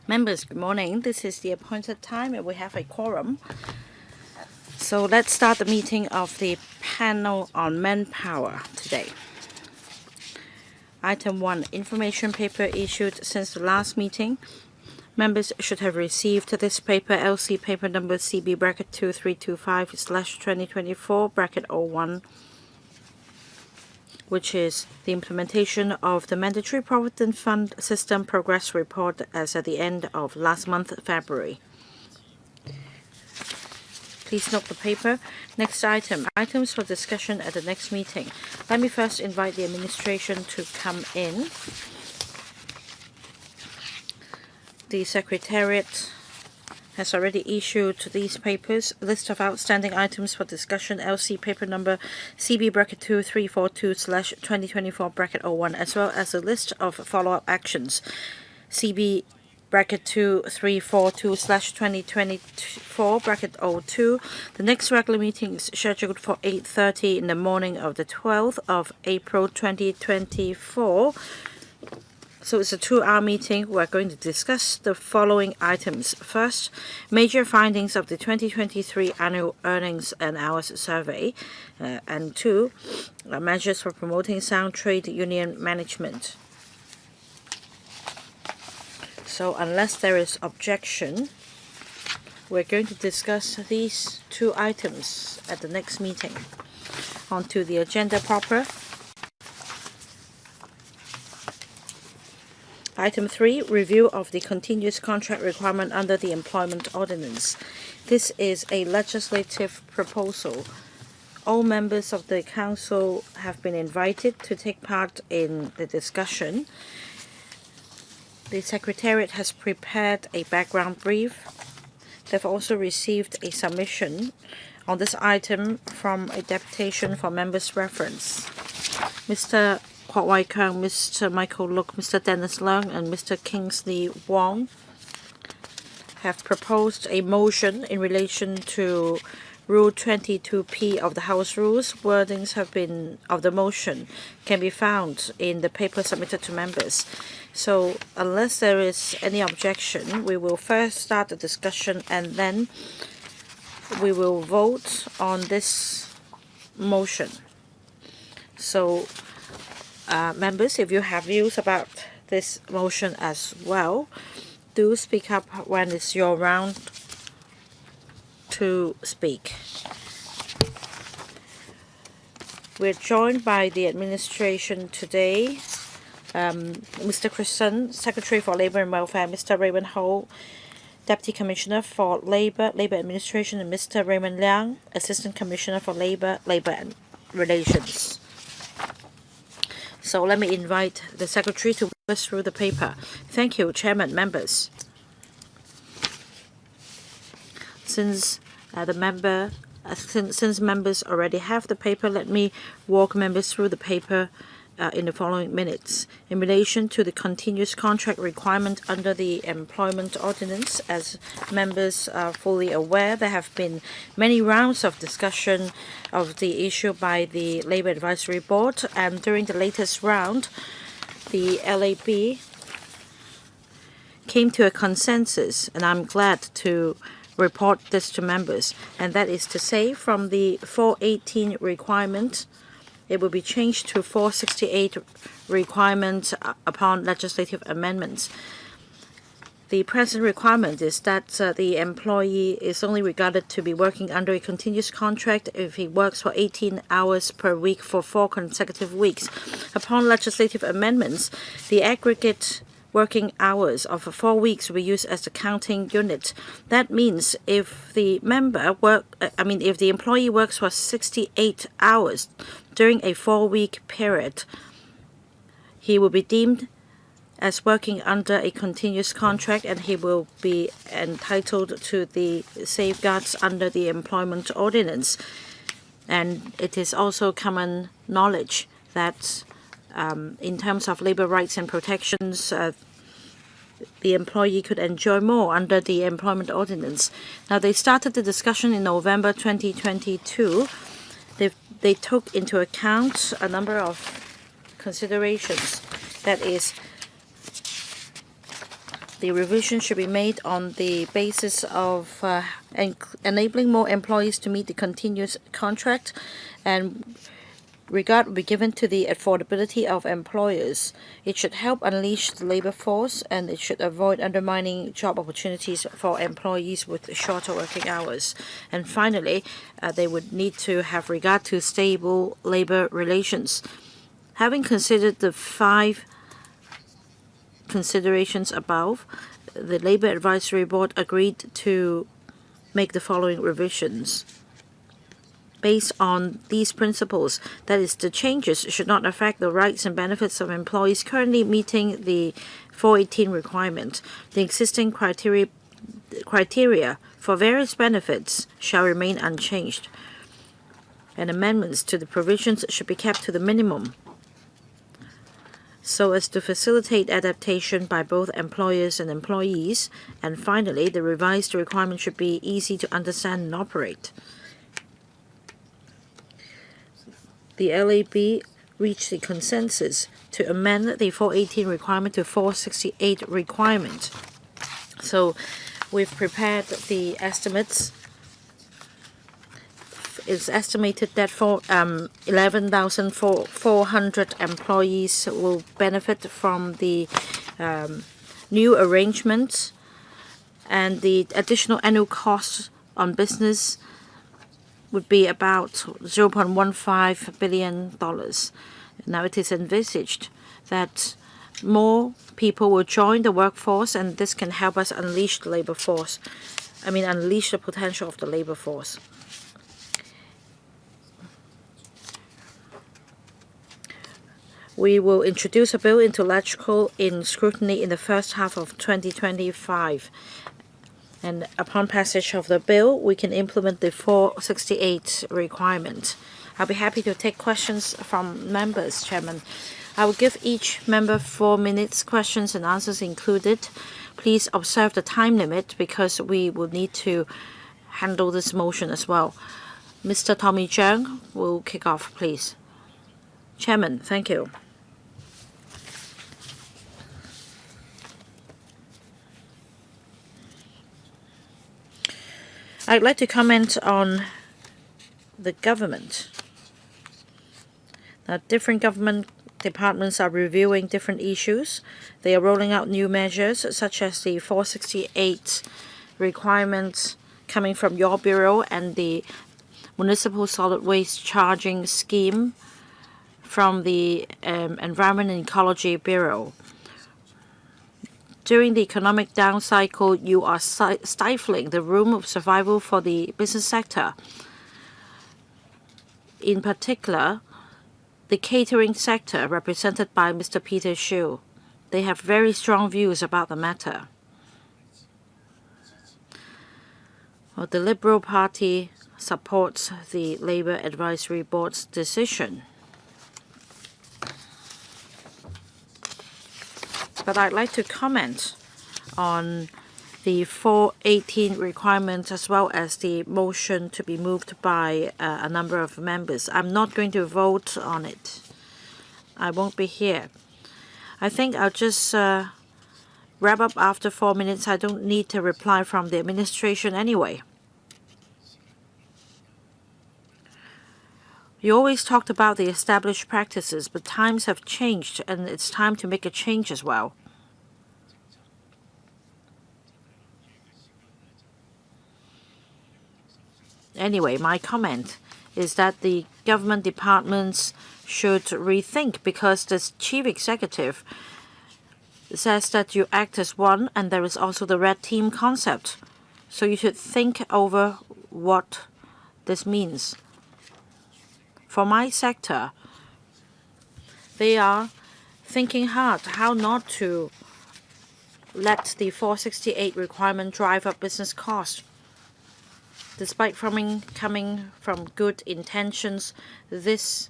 Members, good morning. This is the appointed time and we have a quorum. So let's start the meeting of the panel on manpower today. Item 1, information paper issued since the last meeting. Members should have received this paper, LC paper number CB bracket 2325/2024 bracket 01, which is the implementation of the Mandatory Provident Fund System progress report as at the end of last month, February. Please note the paper. Next item, items for discussion at the next meeting. Let me first invite the administration to come in. The Secretariat has already issued these papers. List of outstanding items for discussion, LC paper number CB bracket 2342/2024 bracket 01, as well as a list of follow-up actions, CB bracket 2342/2024 bracket 02. The next regular meeting is scheduled for 8:30 in the morning of the 12th of April 2024. So it's a 2-hour meeting. We're going to discuss the following items. First, major findings of the 2023 Annual Earnings and Hours Survey. And 2, measures for promoting sound trade union management. So unless there is objection, we're going to discuss these 2 items at the next meeting. On to the agenda proper. Item 3, review of the continuous contract requirement under the Employment Ordinance. This is a legislative proposal. All members of the Council have been invited to take part in the discussion. The Secretariat has prepared a background brief. They've also received a submission on this item from a deputation for members' reference. Mr. Kwok Wai Keung, Mr. Michael Look, Mr. Dennis Leung, and Mr. Kingsley Wong have proposed a motion in relation to Rule 22P of the House Rules. Wordings of the motion can be found in the paper submitted to members. So unless there is any objection, we will first start the discussion and then we will vote on this motion. So members, if you have views about this motion as well, do speak up when it's your round to speak. We're joined by the administration today. Mr. Christian, Secretary for Labour and Welfare, Mr. Raymond Ho, Deputy Commissioner for Labour Administration, and Mr. Raymond Liang, Assistant Commissioner for Labour and Relations. So let me invite the Secretary to walk us through the paper. Thank you, Chairman, members. Since members already have the paper, let me walk members through the paper in the following minutes. In relation to the continuous contract requirement under the Employment Ordinance, as members are fully aware, there have been many rounds of discussion of the issue by the Labour Advisory Board, and during the latest round, the LAB came to a consensus, and I'm glad to report this to members, and that is to say, from the 418 requirement, it will be changed to 468 requirement upon legislative amendments. The present requirement is that the employee is only regarded to be working under a continuous contract if he works for 18 hours per week for 4 consecutive weeks. Upon legislative amendments, the aggregate working hours of 4 weeks will be used as the counting unit. That means if the employee works for 68 hours during a 4-week period, he will be deemed as working under a continuous contract and he will be entitled to the safeguards under the Employment Ordinance. And it is also common knowledge that in terms of labor rights and protections, the employee could enjoy more under the Employment Ordinance. Now, they started the discussion in November 2022. They took into account a number of considerations. That is, The revision should be made on the basis of enabling more employees to meet the continuous contract, and regard will be given to the affordability of employers. It should help unleash the labor force, and it should avoid undermining job opportunities for employees with shorter working hours. And finally, they would need to have regard to stable labor relations. Having considered the 5 considerations above, the Labor Advisory Board agreed to make the following revisions. Based on these principles, that is, the changes should not affect the rights and benefits of employees currently meeting the 418 requirement. The existing criteria for various benefits shall remain unchanged, and amendments to the provisions should be kept to the minimum, so as to facilitate adaptation by both employers and employees. And finally, the revised requirement should be easy to understand and operate. The LAB reached a consensus to amend the 418 requirement to 468 requirement. So we've prepared the estimates. It's estimated that 11,400 employees will benefit from the new arrangements, and the additional annual cost on business would be about $0.15 billion. Now it is envisaged that more people will join the workforce, and this can help us unleash the labor force. Unleash the potential of the labor force. We will introduce a bill into LegCo in scrutiny in the first half of 2025. And upon passage of the bill, we can implement the 468 requirement. I'll be happy to take questions from members, Chairman. I will give each member 4 minutes, questions and answers included. Please observe the time limit because we will need to handle this motion as well. Mr. Tommy Cheung will kick off, please. Chairman, thank you. I'd like to comment on the government. Now, different government departments are reviewing different issues. They are rolling out new measures, such as the 468 requirements coming from your bureau and the Municipal Solid Waste Charging Scheme from the Environment and Ecology Bureau. During the economic down cycle, you are stifling the room of survival for the business sector. In particular, the catering sector, represented by Mr. Peter Shiu. They have very strong views about the matter. Well, the Liberal Party supports the Labour Advisory Board's decision. But I'd like to comment on the 418 requirement as well as the motion to be moved by a number of members. I'm not going to vote on it. I won't be here. I think I'll just wrap up after 4 minutes. I don't need a reply from the administration anyway. You always talked about the established practices, but times have changed, and it's time to make a change as well. Anyway, my comment is that the government departments should rethink, because the chief executive says that you act as one, and there is also the red team concept. So you should think over what this means. For my sector, they are thinking hard how not to let the 468 requirement drive up business costs. Despite coming from good intentions, this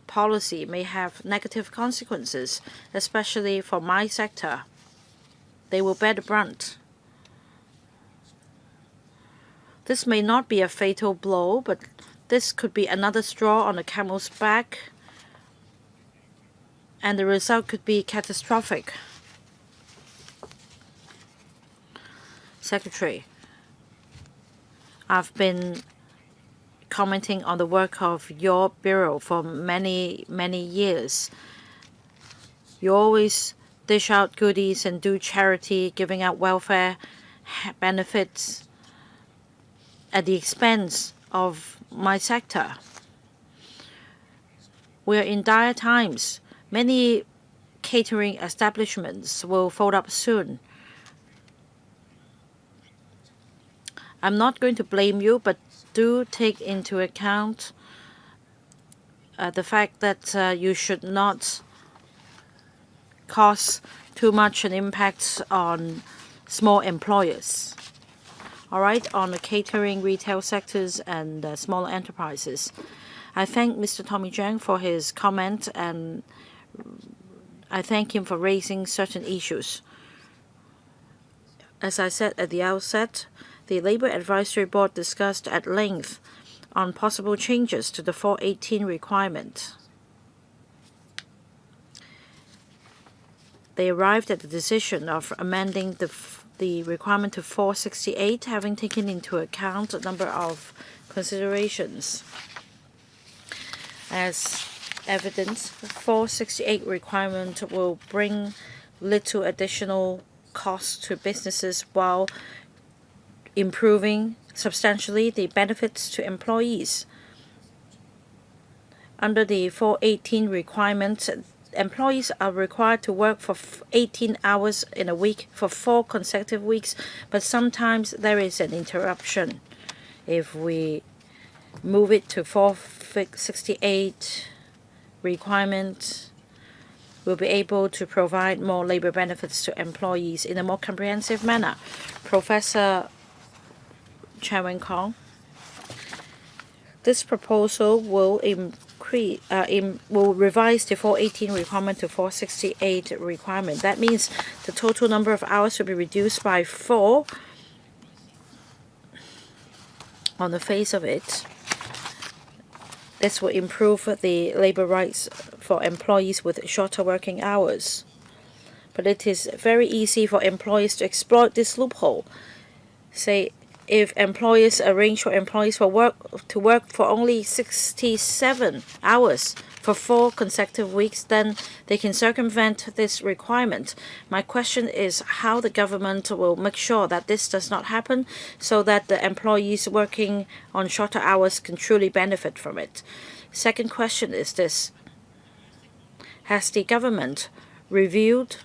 policy may have negative consequences, especially for my sector. They will bear the brunt. This may not be a fatal blow, but this could be another straw on the camel's back, and the result could be catastrophic. Secretary, I've been commenting on the work of your bureau for many, many years. You always dish out goodies and do charity, giving out welfare benefits at the expense of my sector. We're in dire times. Many catering establishments will fold up soon. I'm not going to blame you, but do take into account the fact that you should not cause too much an impact on small employers. All right, on the catering, retail sectors, and smaller enterprises. I thank Mr. Tommy Zhang for his comment, and I thank him for raising certain issues. As I said at the outset, the Labour Advisory Board discussed at length on possible changes to the 418 requirement. They arrived at the decision of amending the requirement to 468, having taken into account a number of considerations. As evidence, 468 requirement will bring little additional cost to businesses while improving substantially the benefits to employees. Under the 418 requirement, employees are required to work for 18 hours in a week for 4 consecutive weeks, but sometimes there is an interruption. If we move it to 468 requirement, we'll be able to provide more labor benefits to employees in a more comprehensive manner. Professor Chen Wen-kong, this proposal will will revise the 418 requirement to 468 requirement. That means the total number of hours will be reduced by 4 on the face of it. This will improve the labor rights for employees with shorter working hours. But it is very easy for employers to exploit this loophole. Say, if employers arrange for employees to work for only 67 hours for 4 consecutive weeks, then they can circumvent this requirement. My question is how the government will make sure that this does not happen so that the employees working on shorter hours can truly benefit from it. Second question is this. Has the government reviewed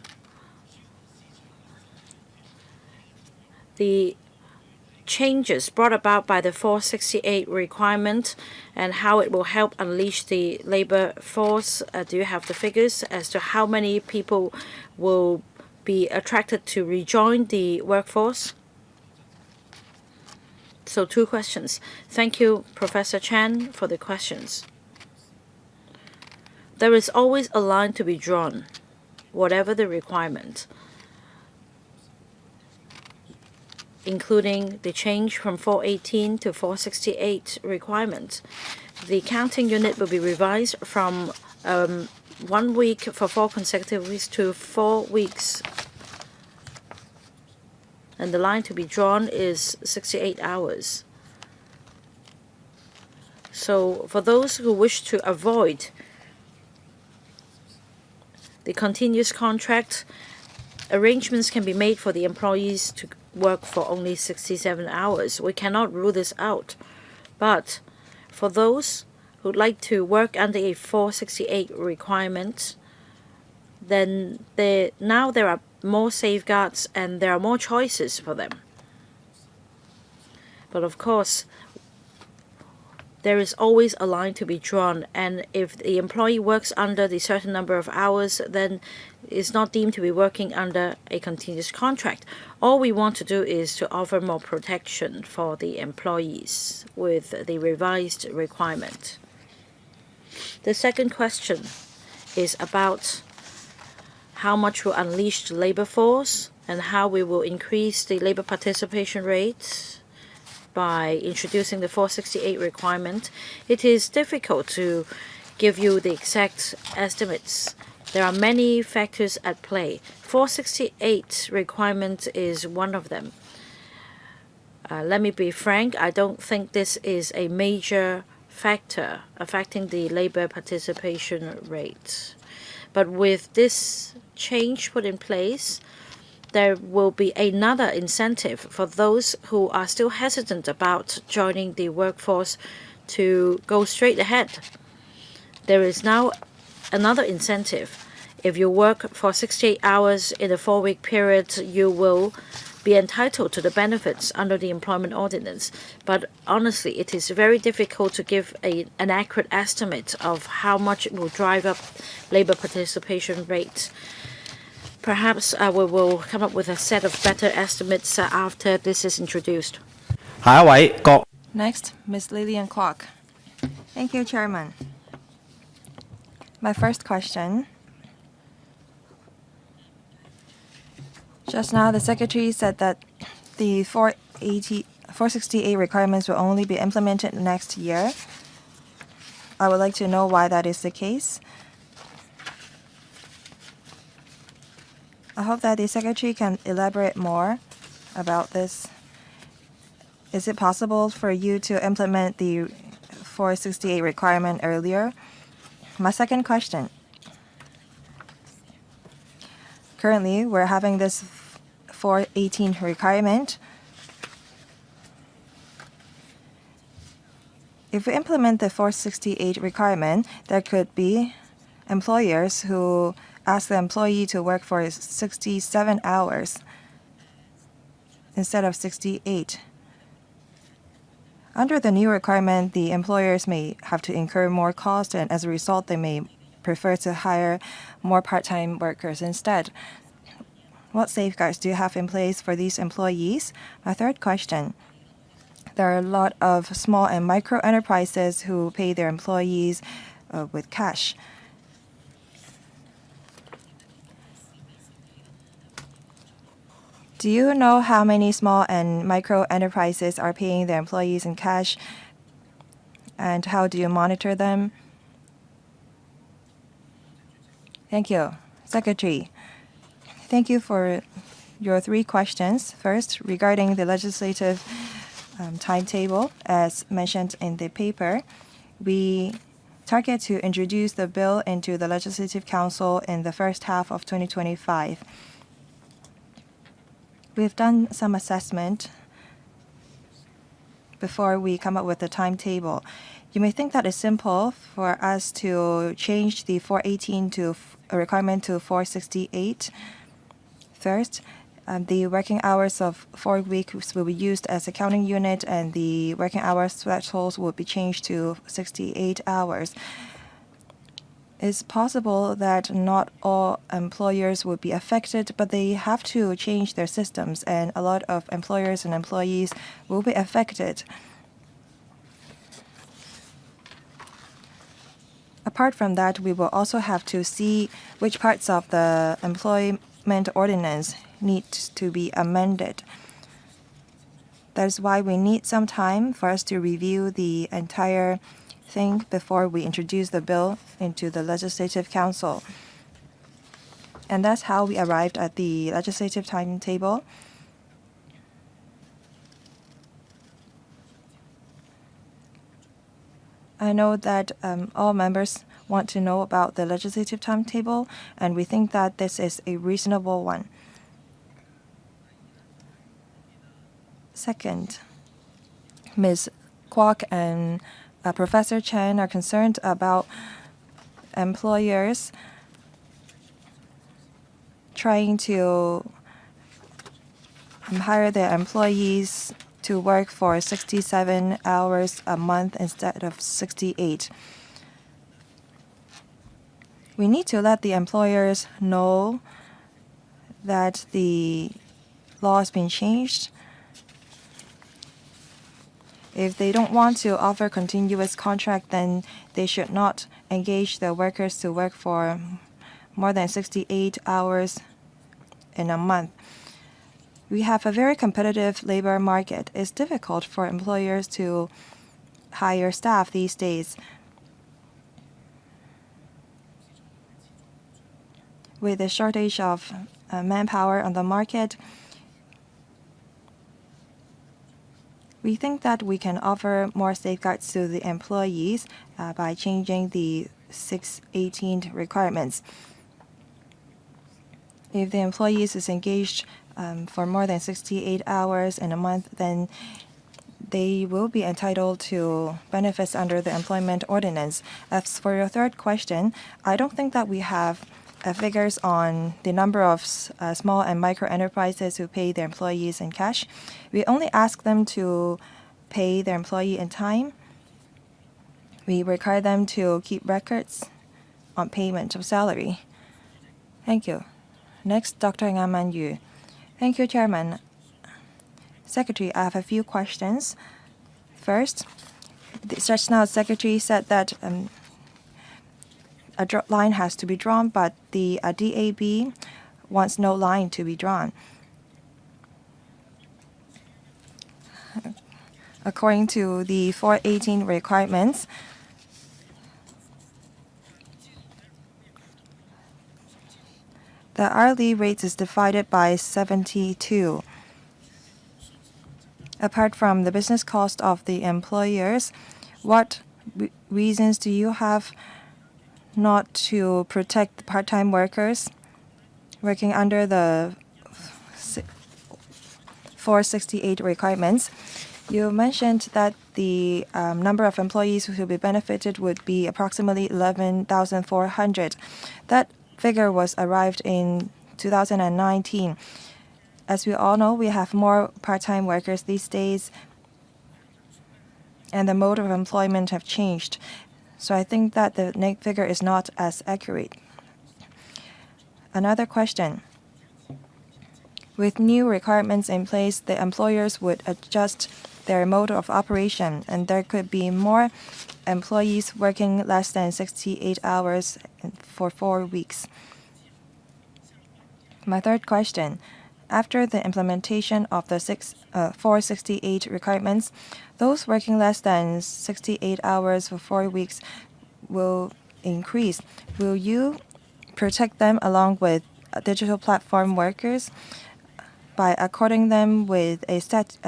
the changes brought about by the 468 requirement and how it will help unleash the labor force? Do you have the figures as to how many people will be attracted to rejoin the workforce? So 2 questions. Thank you, Professor Chan, for the questions. There is always a line to be drawn, whatever the requirement, including the change from 418 to 468 requirement. The counting unit will be revised from 1 week for 4 consecutive weeks to 4 weeks. And the line to be drawn is 68 hours. So for those who wish to avoid the continuous contract, arrangements can be made for the employees to work for only 67 hours. We cannot rule this out. But for those who would like to work under a 468 requirement, then now there are more safeguards and there are more choices for them. But of course, there is always a line to be drawn, and if the employee works under the certain number of hours, then is not deemed to be working under a continuous contract. All we want to do is to offer more protection for the employees with the revised requirement. The second question is about how much will unleash the labor force and how we will increase the labor participation rate by introducing the 468 requirement. It is difficult to give you the exact estimates. There are many factors at play. 468 requirement is one of them. Let me be frank, I don't think this is a major factor affecting the labor participation rate. But with this change put in place, there will be another incentive for those who are still hesitant about joining the workforce to go straight ahead. There is now another incentive. If you work for 68 hours in a 4-week period, you will be entitled to the benefits under the Employment Ordinance. But honestly, it is very difficult to give an accurate estimate of how much it will drive up labor participation rates. Perhaps we will come up with a set of better estimates after this is introduced. Next, Ms. Lillian Kwok. Thank you, Chairman. My first question. Just now, the Secretary said that the 468 requirements will only be implemented next year. I would like to know why that is the case. I hope that the Secretary can elaborate more about this. Is it possible for you to implement the 468 requirement earlier? My second question. Currently, we're having this 418 requirement. If we implement the 468 requirement, there could be employers who ask the employee to work for 67 hours instead of 68. Under the new requirement, the employers may have to incur more cost, and as a result, they may prefer to hire more part-time workers instead. What safeguards do you have in place for these employees? My third question. There are a lot of small and micro enterprises who pay their employees with cash. Do you know how many small and micro enterprises are paying their employees in cash? And how do you monitor them? Thank you. Secretary, thank you for your 3 questions. First, regarding the legislative timetable, as mentioned in the paper, we target to introduce the bill into the Legislative Council in the first half of 2025. We've done some assessment before we come up with the timetable. You may think that it's simple for us to change the 418 to a requirement to 468. First, the working hours of 4 weeks will be used as a counting unit, and the working hours thresholds will be changed to 68 hours. It's possible that not all employers will be affected, but they have to change their systems, and a lot of employers and employees will be affected. Apart from that, we will also have to see which parts of the Employment Ordinance need to be amended. That is why we need some time for us to review the entire thing before we introduce the bill into the Legislative Council. And that's how we arrived at the legislative timetable. I know that all members want to know about the legislative timetable, and we think that this is a reasonable one. Second, Ms. Kwok and Professor Chen are concerned about employers trying to hire their employees to work for 67 hours a month instead of 68. We need to let the employers know that the law has been changed. If they don't want to offer continuous contract, then they should not engage their workers to work for more than 68 hours in a month. We have a very competitive labor market. It's difficult for employers to hire staff these days. With the shortage of manpower on the market, We think that we can offer more safeguards to the employees by changing the 618 requirements. If the employee is engaged for more than 68 hours in a month, then they will be entitled to benefits under the Employment Ordinance. As for your third question, I don't think that we have figures on the number of small and micro enterprises who pay their employees in cash. We only ask them to pay their employee in time. We require them to keep records on payment of salary. Thank you. Next, Dr. Ngaman Yu. Thank you, Chairman. Secretary, I have a few questions. First, just now, Secretary said that a line has to be drawn, but the DAB wants no line to be drawn. According to the 418 requirements, the hourly rate is divided by 72. Apart from the business cost of the employers, what reasons do you have not to protect the part-time workers working under the 468 requirements? You mentioned that the number of employees who will be benefited would be approximately 11,400. That figure was arrived in 2019. As we all know, we have more part-time workers these days, and the mode of employment have changed. So I think that the net figure is not as accurate. Another question. With new requirements in place, the employers would adjust their mode of operation, and there could be more employees working less than 68 hours for 4 weeks. My third question. After the implementation of the 468 requirements, those working less than 68 hours for 4 weeks will increase. Will you protect them along with digital platform workers by according them with a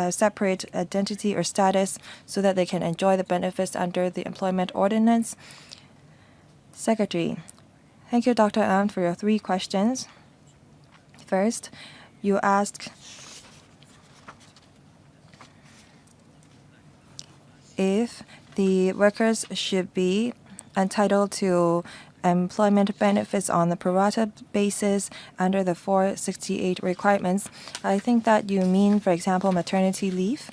separate identity or status so that they can enjoy the benefits under the Employment Ordinance? Secretary, thank you, Dr. An, for your 3 questions. First, you asked if the workers should be entitled to employment benefits on the pro rata basis under the 468 requirements. I think that you mean, for example, maternity leave.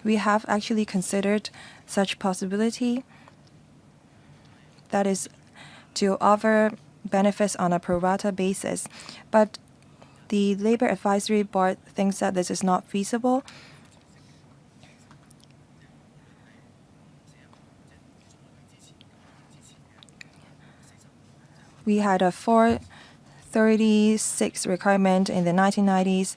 We have actually considered such possibility, that is to offer benefits on a pro rata basis. But the Labor Advisory Board thinks that this is not feasible. We had a 436 requirement in the 1990s.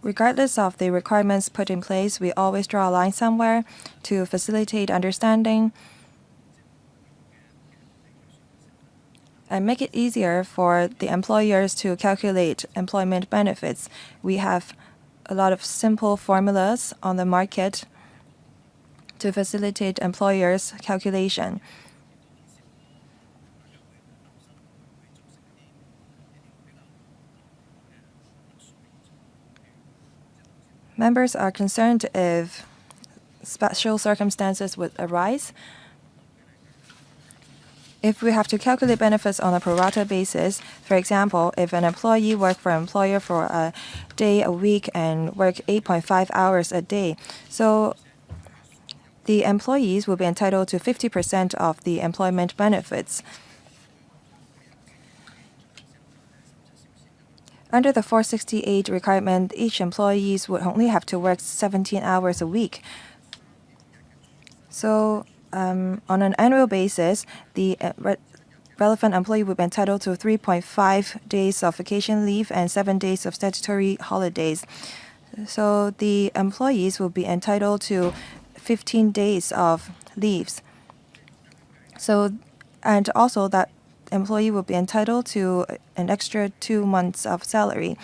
Regardless of the requirements put in place, we always draw a line somewhere to facilitate understanding and make it easier for the employers to calculate employment benefits. We have a lot of simple formulas on the market to facilitate employers' calculation. Members are concerned if special circumstances would arise. If we have to calculate benefits on a pro rata basis, for example, if an employee worked for an employer for a day a week and work 8.5 hours a day, so the employees will be entitled to 50% of the employment benefits. Under the 468 requirement, each employee would only have to work 17 hours a week. So on an annual basis, the relevant employee would be entitled to 3.5 days of vacation leave and 7 days of statutory holidays. So the employees will be entitled to 15 days of leaves. So, and also that employee will be entitled to an extra 2 months of salary.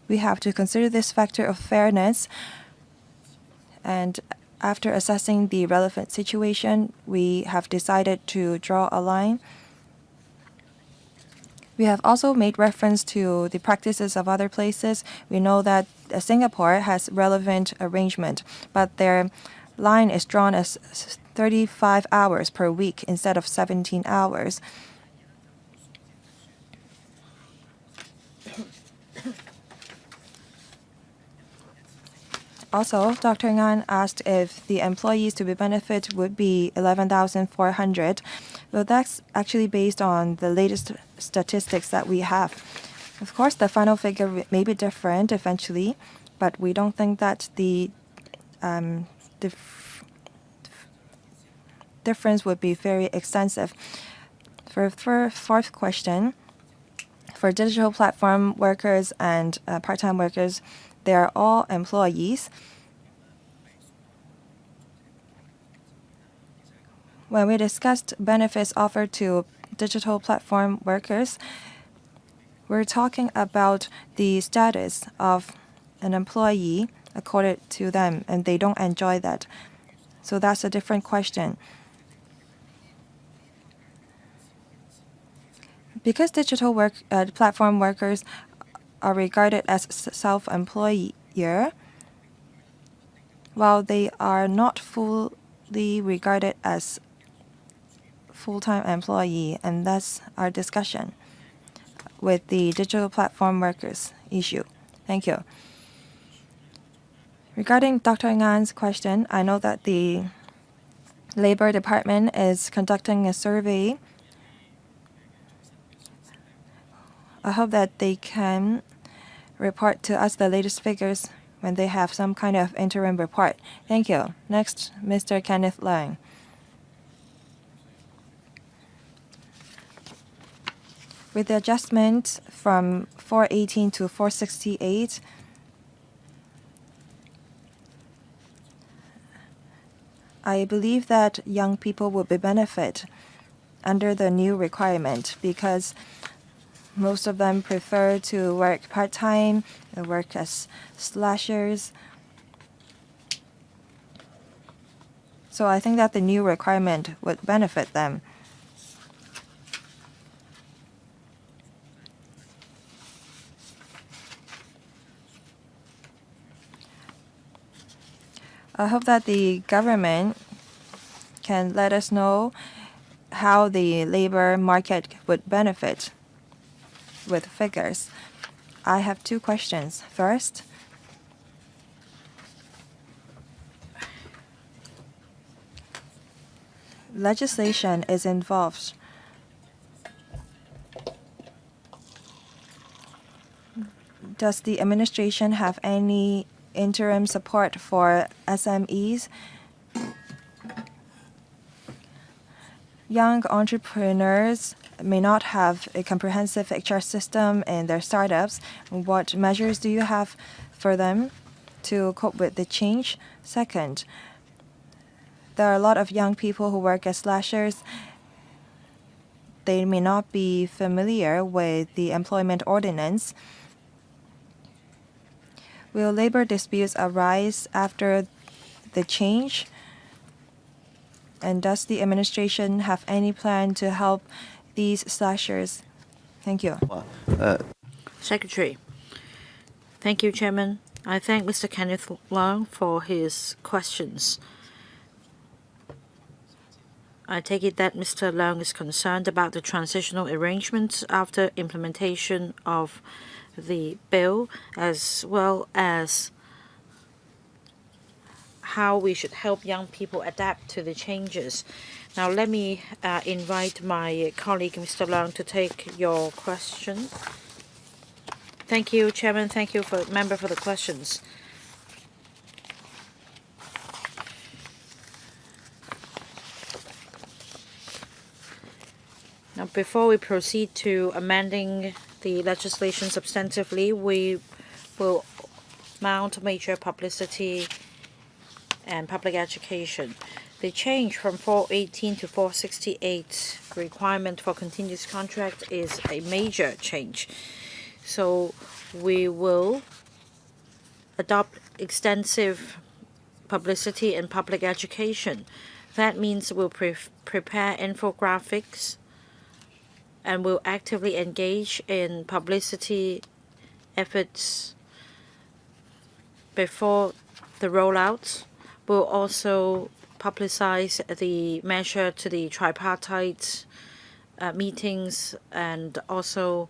We have to consider this factor of fairness, and after assessing the relevant situation, we have decided to draw a line. We have also made reference to the practices of other places. We know that Singapore has relevant arrangement, but their line is drawn as 35 hours per week instead of 17 hours. Also, Dr. Ngan asked if the employees to be benefited would be 11,400. Well, that's actually based on the latest statistics that we have. Of course, the final figure may be different eventually, but we don't think that the difference would be very extensive. For fourth question, for digital platform workers and part-time workers, they are all employees. When we discussed benefits offered to digital platform workers, we're talking about the status of an employee accorded to them, and they don't enjoy that. So that's a different question. Because digital platform workers are regarded as self-employer, while they are not fully regarded as full-time employee, and that's our discussion with the digital platform workers issue. Thank you. Regarding Dr. Ngan's question, I know that the Labor Department is conducting a survey. I hope that they can report to us the latest figures when they have some kind of interim report. Thank you. Next, Mr. Kenneth Leung. With the adjustment from 418 to 468, I believe that young people will be benefit under the new requirement because most of them prefer to work part-time, work as slashers. So I think that the new requirement would benefit them. I hope that the government can let us know how the labor market would benefit with figures. I have two questions. First, legislation is involved. Does the administration have any interim support for SMEs? Young entrepreneurs may not have a comprehensive HR system in their startups. What measures do you have for them to cope with the change? Second, there are a lot of young people who work as slashers. They may not be familiar with the Employment Ordinance. Will labor disputes arise after the change? And does the administration have any plan to help these slashers? Thank you. Secretary. Thank you, Chairman. I thank Mr. Kenneth Leung for his questions. I take it that Mr. Leung is concerned about the transitional arrangements after implementation of the bill, as well as how we should help young people adapt to the changes. Now, let me invite my colleague, Mr. Leung, to take your question. Thank you, Chairman. Thank you, member, for the questions. Now, before we proceed to amending the legislation substantively, we will mount major publicity and public education. The change from 418 to 468 requirement for continuous contract is a major change. So we will adopt extensive publicity and public education. That means we'll prepare infographics and will actively engage in publicity efforts before the rollout. We'll also publicize the measure to the tripartite meetings and also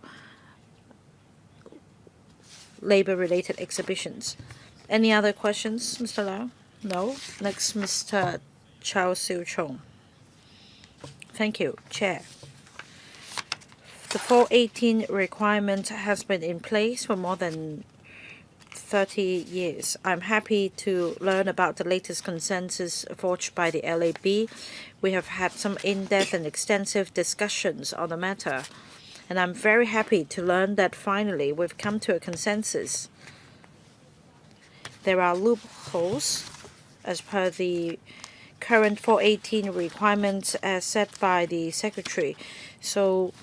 labor-related exhibitions. Any other questions, Mr. Lau? No? Next, Mr. Chow Siu Chung. Thank you, Chair. The 418 requirement has been in place for more than 30 years. I'm happy to learn about the latest consensus forged by the LAB. We have had some in-depth and extensive discussions on the matter, and I'm very happy to learn that finally we've come to a consensus. There are loopholes as per the current 418 requirements as set by the Secretary. So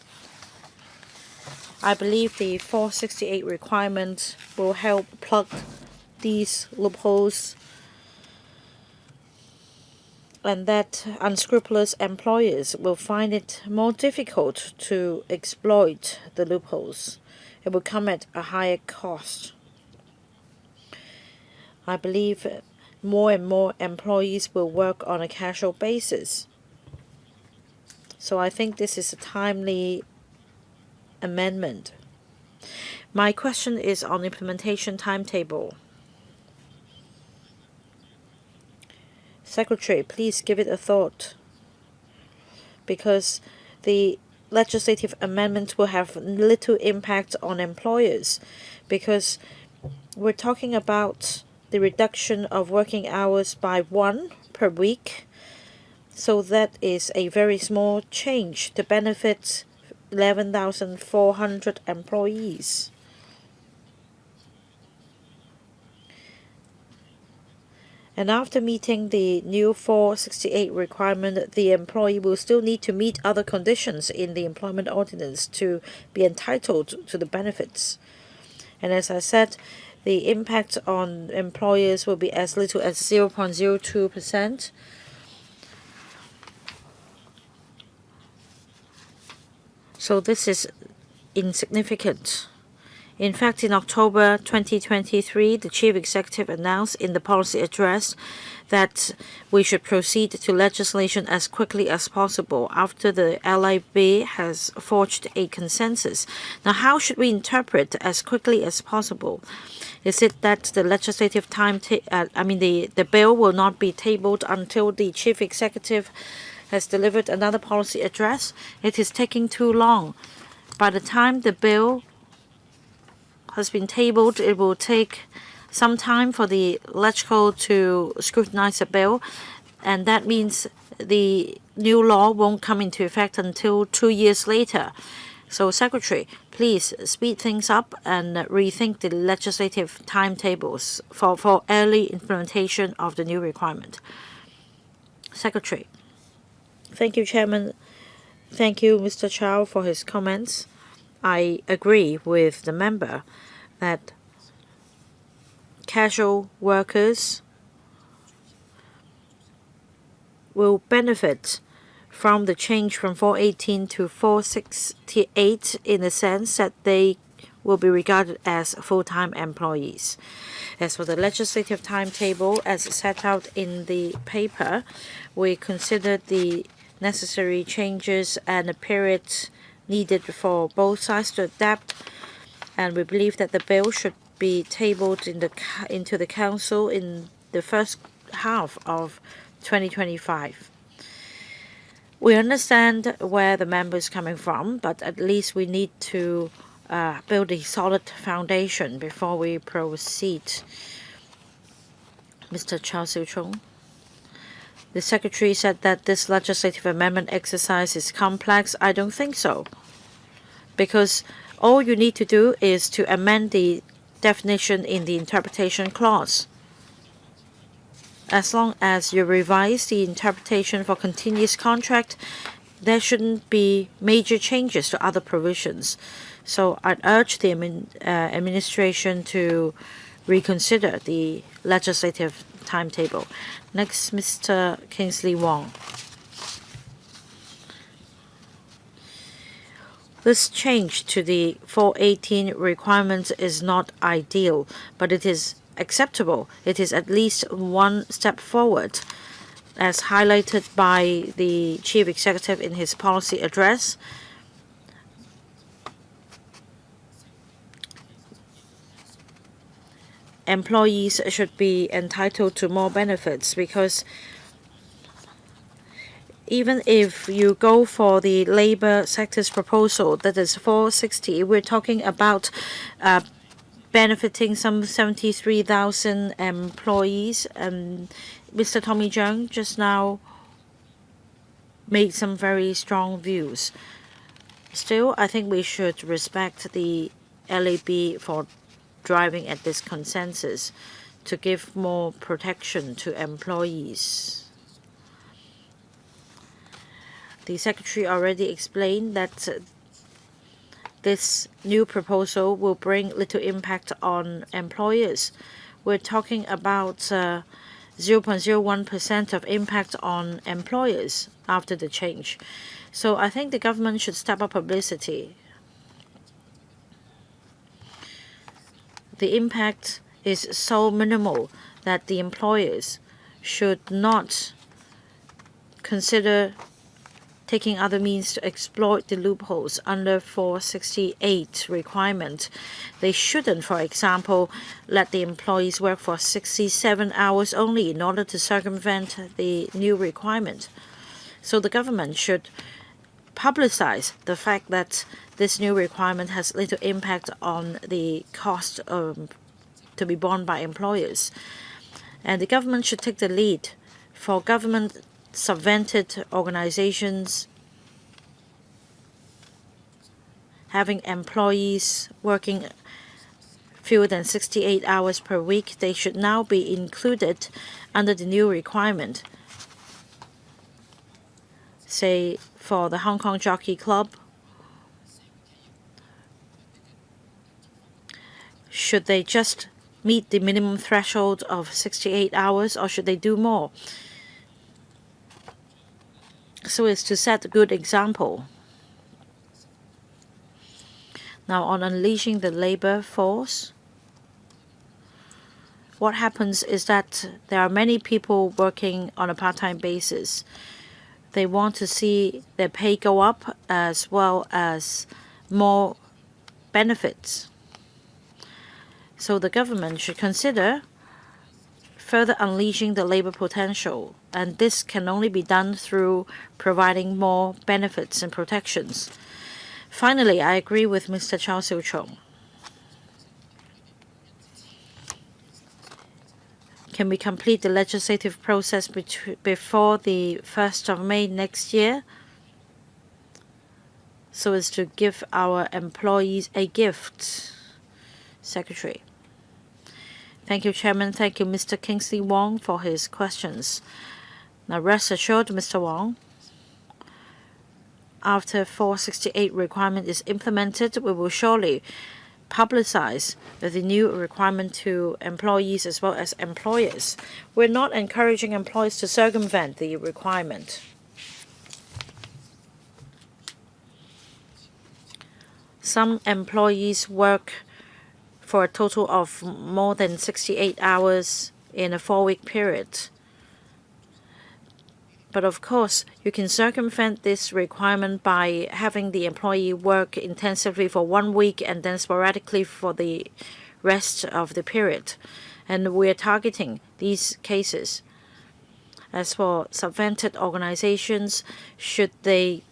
I believe the 468 requirement will help plug these loopholes, and that unscrupulous employers will find it more difficult to exploit the loopholes. It will come at a higher cost. I believe more and more employees will work on a casual basis. So I think this is a timely amendment. My question is on implementation timetable. Secretary, please give it a thought, because the legislative amendment will have little impact on employers, because we're talking about the reduction of working hours by 1 per week. So that is a very small change to benefit 11,400 employees. And after meeting the new 468 requirement, the employee will still need to meet other conditions in the Employment Ordinance to be entitled to the benefits. And as I said, the impact on employers will be as little as 0.02%. So this is insignificant. In fact, in October 2023, the Chief Executive announced in the policy address that we should proceed to legislation as quickly as possible after the LIB has forged a consensus. Now, how should we interpret as quickly as possible? Is it that the legislative the bill will not be tabled until the Chief Executive has delivered another policy address? It is taking too long. By the time the bill has been tabled, it will take some time for the LegCo to scrutinize the bill, and that means the new law won't come into effect until 2 years later. So, Secretary, please speed things up and rethink the legislative timetables for early implementation of the new requirement. Secretary. Thank you, Chairman. Thank you, Mr. Chow, for his comments. I agree with the member that casual workers will benefit from the change from 418 to 468 in the sense that they will be regarded as full-time employees. As for the legislative timetable, as set out in the paper, we considered the necessary changes and the period needed for both sides to adapt, and we believe that the bill should be tabled into the Council in the first half of 2025. We understand where the member is coming from, but at least we need to build a solid foundation before we proceed. Mr. Chow Siu Chung. The Secretary said that this legislative amendment exercise is complex. I don't think so, because all you need to do is to amend the definition in the interpretation clause. As long as you revise the interpretation for continuous contract, there shouldn't be major changes to other provisions. So I'd urge the administration to reconsider the legislative timetable. Next, Mr. Kingsley Wong. This change to the 418 requirement is not ideal, but it is acceptable. It is at least one step forward, as highlighted by the Chief Executive in his policy address. Employees should be entitled to more benefits because even if you go for the labor sector's proposal, that is 460, we're talking about benefiting some 73,000 employees. Mr. Tommy Cheung just now made some very strong views. Still, I think we should respect the LAB for driving at this consensus to give more protection to employees. The Secretary already explained that this new proposal will bring little impact on employers. We're talking about 0.01% of impact on employers after the change. So I think the government should step up publicity. The impact is so minimal that the employers should not consider taking other means to exploit the loopholes under 468 requirement. They shouldn't, for example, let the employees work for 67 hours only in order to circumvent the new requirement. So the government should publicize the fact that this new requirement has little impact on the cost to be borne by employers. And the government should take the lead for government subvented organizations having employees working fewer than 68 hours per week. They should now be included under the new requirement. Say for the Hong Kong Jockey Club, should they just meet the minimum threshold of 68 hours or should they do more? So as to set a good example. Now, on unleashing the labor force, what happens is that there are many people working on a part-time basis. They want to see their pay go up as well as more benefits. So the government should consider further unleashing the labor potential, and this can only be done through providing more benefits and protections. Finally, I agree with Mr. Chow Siu-chung. Can we complete the legislative process before the 1st of May next year so as to give our employees a gift? Secretary. Thank you, Chairman. Thank you, Mr. Kingsley Wong, for his questions. Now, rest assured, Mr. Wong, after 468 requirement is implemented, we will surely publicize the new requirement to employees as well as employers. We're not encouraging employers to circumvent the requirement. Some employees work for a total of more than 68 hours in a 4-week period. But of course, you can circumvent this requirement by having the employee work intensively for 1 week and then sporadically for the rest of the period. And we're targeting these cases. As for subvented organizations, should they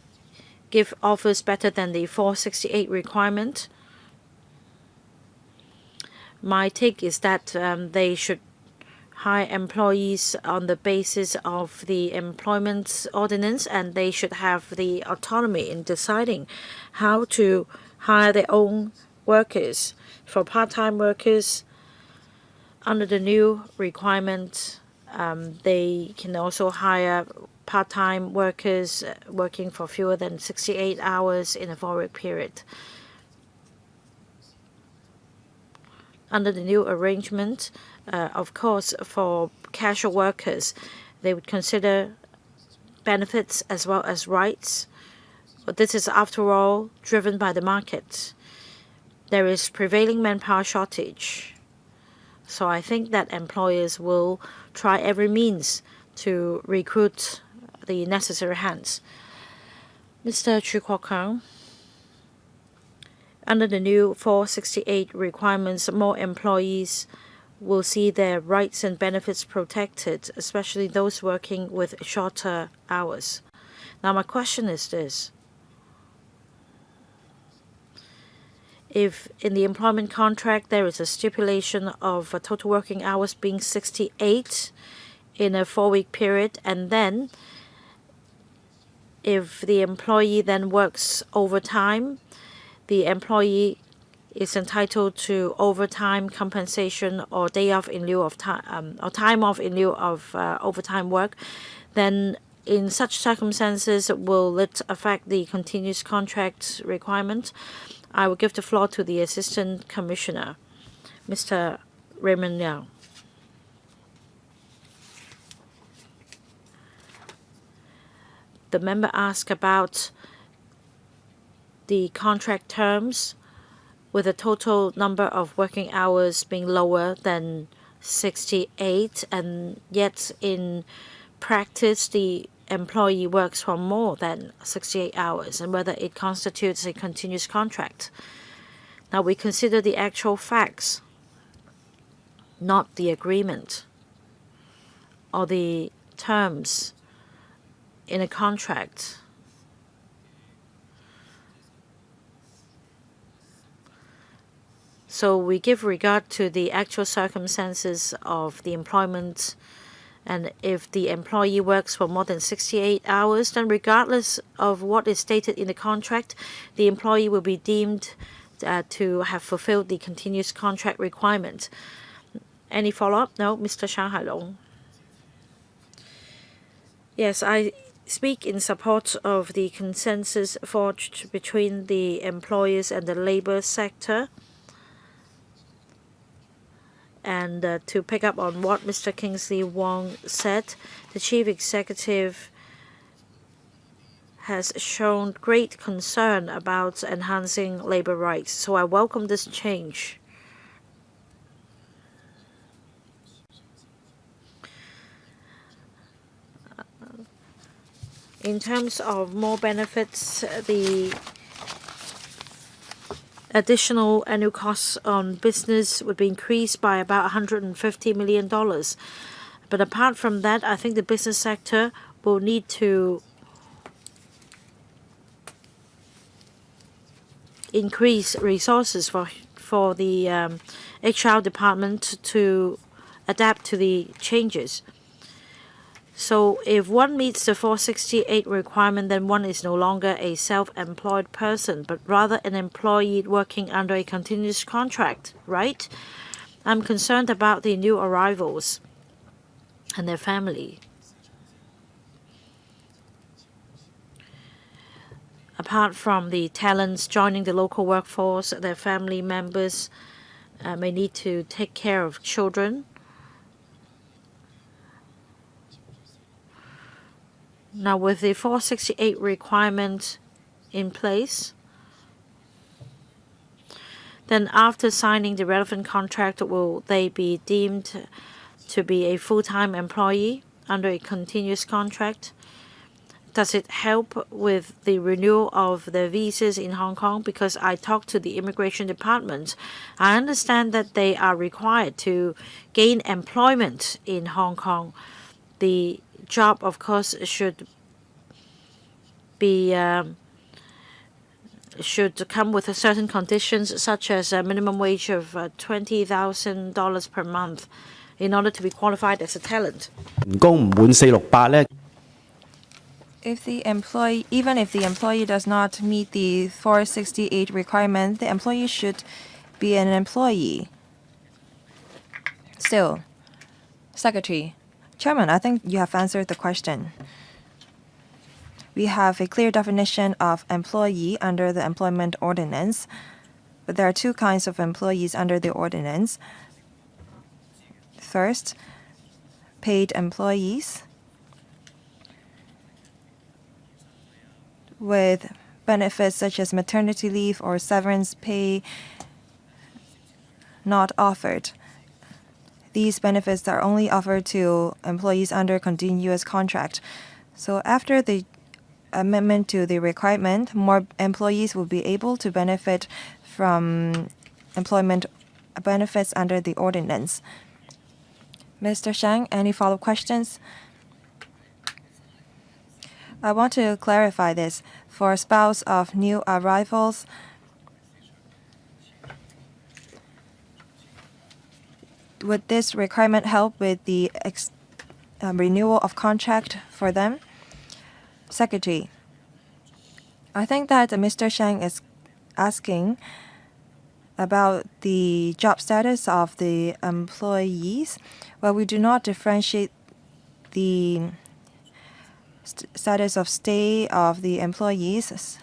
give offers better than the 468 requirement? My take is that they should hire employees on the basis of the Employment Ordinance, and they should have the autonomy in deciding how to hire their own workers. For part-time workers, under the new requirement, they can also hire part-time workers working for fewer than 68 hours in a 4-week period. under the new arrangement, of course, for casual workers, they would consider benefits as well as rights. But this is, after all, driven by the market. There is prevailing manpower shortage. So I think that employers will try every means to recruit the necessary hands. Mr. Chu Kwok-kang, under the new 468 requirements, more employees will see their rights and benefits protected, especially those working with shorter hours. Now, my question is this. If in the employment contract there is a stipulation of total working hours being 68 in a 4-week period, and then if the employee then works overtime, the employee is entitled to overtime compensation or day off in lieu of time, or time off in lieu of overtime work, then in such circumstances, will it affect the continuous contract requirement? I will give the floor to the Assistant Commissioner, Mr. Raymond Liao. The member asked about the contract terms with a total number of working hours being lower than 68, and yet in practice the employee works for more than 68 hours, and whether it constitutes a continuous contract. Now we consider the actual facts, not the agreement or the terms in a contract. So we give regard to the actual circumstances of the employment, and if the employee works for more than 68 hours, then regardless of what is stated in the contract, the employee will be deemed to have fulfilled the continuous contract requirement. Any follow-up? No, Mr. Shang Hailong. Yes, I speak in support of the consensus forged between the employers and the labor sector. And to pick up on what Mr. Kingsley Wong said, the Chief Executive has shown great concern about enhancing labor rights. So I welcome this change. In terms of more benefits, the additional annual costs on business would be increased by about $150 million. But apart from that, I think the business sector will need to increase resources for the HR department to adapt to the changes. So if one meets the 468 requirement, then one is no longer a self-employed person, but rather an employee working under a continuous contract, right? I'm concerned about the new arrivals and their family. Apart from the talents joining the local workforce, their family members may need to take care of children. Now, with the 468 requirement in place, then after signing the relevant contract, will they be deemed to be a full-time employee under a continuous contract? Does it help with the renewal of the visas in Hong Kong? Because I talked to the immigration department, I understand that they are required to gain employment in Hong Kong. The job, of course, should come with certain conditions, such as a minimum wage of $20,000 per month, in order to be qualified as a talent. Even if the employee does not meet the 468 requirement, the employee should be an employee. Still, Secretary, Chairman, I think you have answered the question. We have a clear definition of employee under the Employment Ordinance, But there are two kinds of employees under the ordinance. First, paid employees with benefits such as maternity leave or severance pay not offered. These benefits are only offered to employees under continuous contract. So after the amendment to the requirement, more employees will be able to benefit from employment benefits under the ordinance. Mr. Shang, any follow-up questions? I want to clarify this. For a spouse of new arrivals, would this requirement help with the renewal of contract for them? Secretary, I think that Mr. Shang is asking about the job status of the employees. Well, we do not differentiate the status of stay of the employees.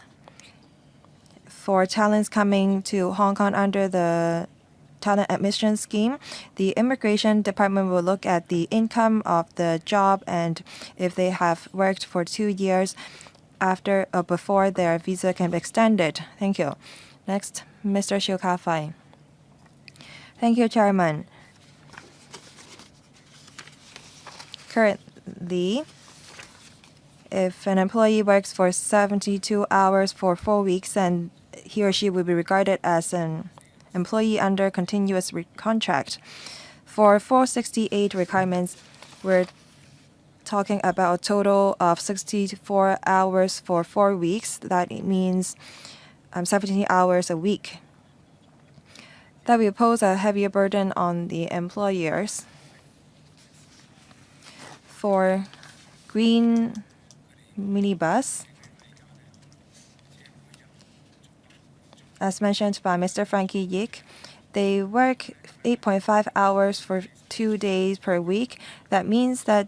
For talents coming to Hong Kong under the talent admission scheme, the immigration department will look at the income of the job and if they have worked for 2 years after or before their visa can be extended. Thank you. Next, Mr. Xiu Ka-fai. Thank you, Chairman. Currently, if an employee works for 72 hours for 4 weeks, then he or she will be regarded as an employee under continuous contract. For 468 requirements, we're talking about a total of 64 hours for 4 weeks. That means 17 hours a week. That will pose a heavier burden on the employers. For green minibus, as mentioned by Mr. Frankie Yik, they work 8.5 hours for 2 days per week. That means that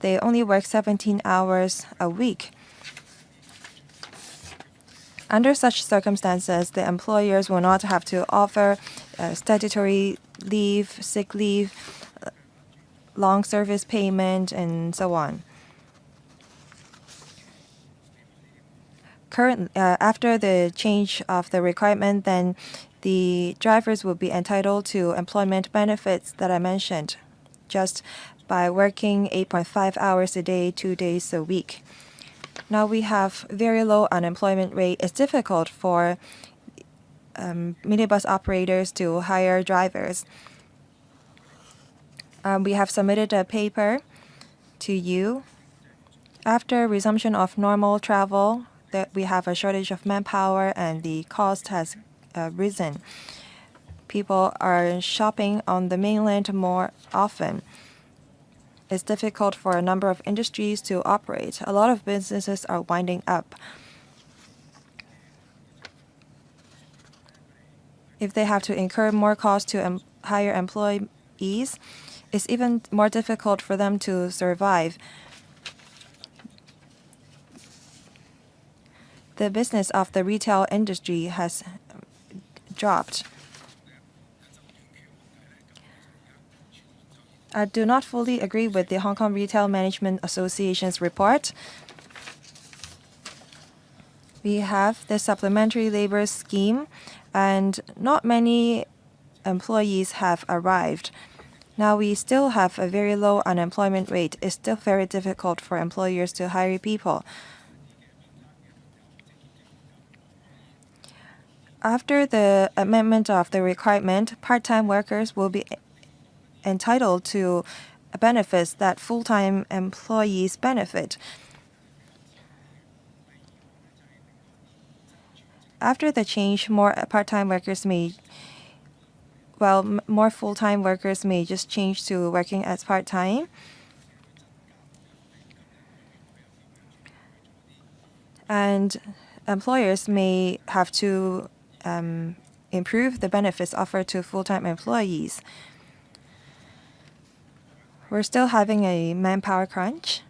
they only work 17 hours a week. Under such circumstances, the employers will not have to offer statutory leave, sick leave, long service payment, and so on. After the change of the requirement, then the drivers will be entitled to employment benefits that I mentioned, just by working 8.5 hours a day, 2 days a week. Now we have very low unemployment rate. It's difficult for minibus operators to hire drivers. We have submitted a paper to you. After resumption of normal travel, that we have a shortage of manpower and the cost has risen. People are shopping on the mainland more often. It's difficult for a number of industries to operate. A lot of businesses are winding up. If they have to incur more costs to hire employees, it's even more difficult for them to survive. The business of the retail industry has dropped. I do not fully agree with the Hong Kong Retail Management Association's report. We have the supplementary labor scheme, and not many employees have arrived. Now we still have a very low unemployment rate. It's still very difficult for employers to hire people. After the amendment of the requirement, part-time workers will be entitled to benefits that full-time employees benefit. After the change, more part-time workers may, more full-time workers may just change to working as part-time. And employers may have to improve the benefits offered to full-time employees. We're still having a manpower crunch.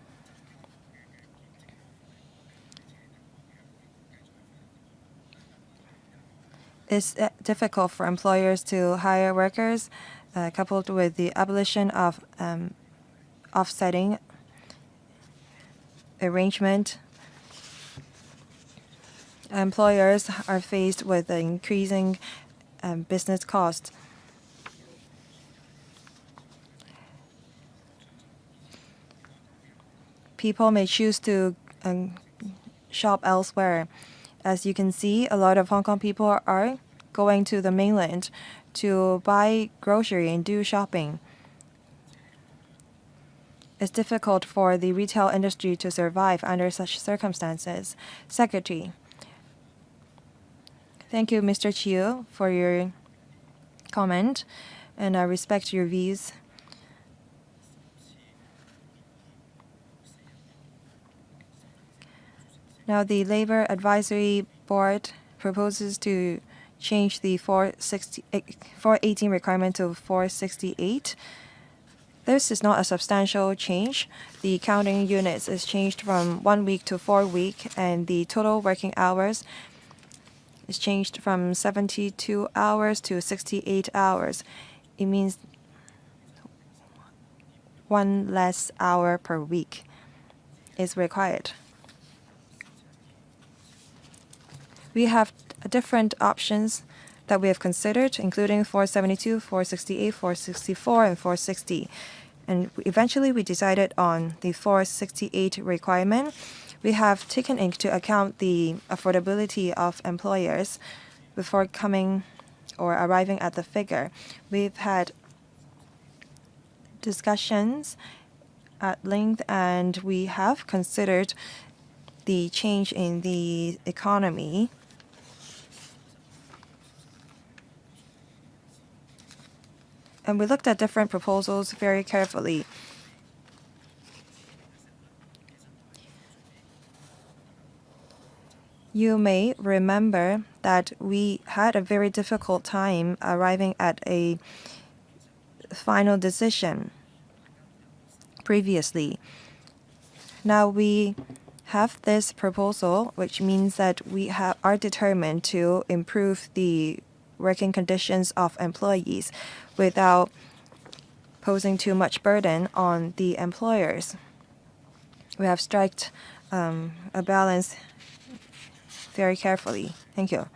It's difficult for employers to hire workers, coupled with the abolition of offsetting arrangement. Employers are faced with increasing business costs. People may choose to shop elsewhere. As you can see, a lot of Hong Kong people are going to the mainland to buy grocery and do shopping. It's difficult for the retail industry to survive under such circumstances. Secretary. Thank you, Mr. Chiu, for your comment, and I respect your views. Now, the Labor Advisory Board proposes to change the 418 requirement to 468. This is not a substantial change. The counting units is changed from 1 week to 4 weeks, and the total working hours is changed from 72 hours to 68 hours. It means 1 less hour per week is required. We have different options that we have considered, including 472, 468, 464, and 460. And eventually we decided on the 468 requirement. We have taken into account the affordability of employers before coming or arriving at the figure. We've had discussions at length, and we have considered the change in the economy. And we looked at different proposals very carefully. You may remember that we had a very difficult time arriving at a final decision previously. Now we have this proposal, which means that we are determined to improve the working conditions of employees without posing too much burden on the employers. We have struck a balance very carefully. Thank you.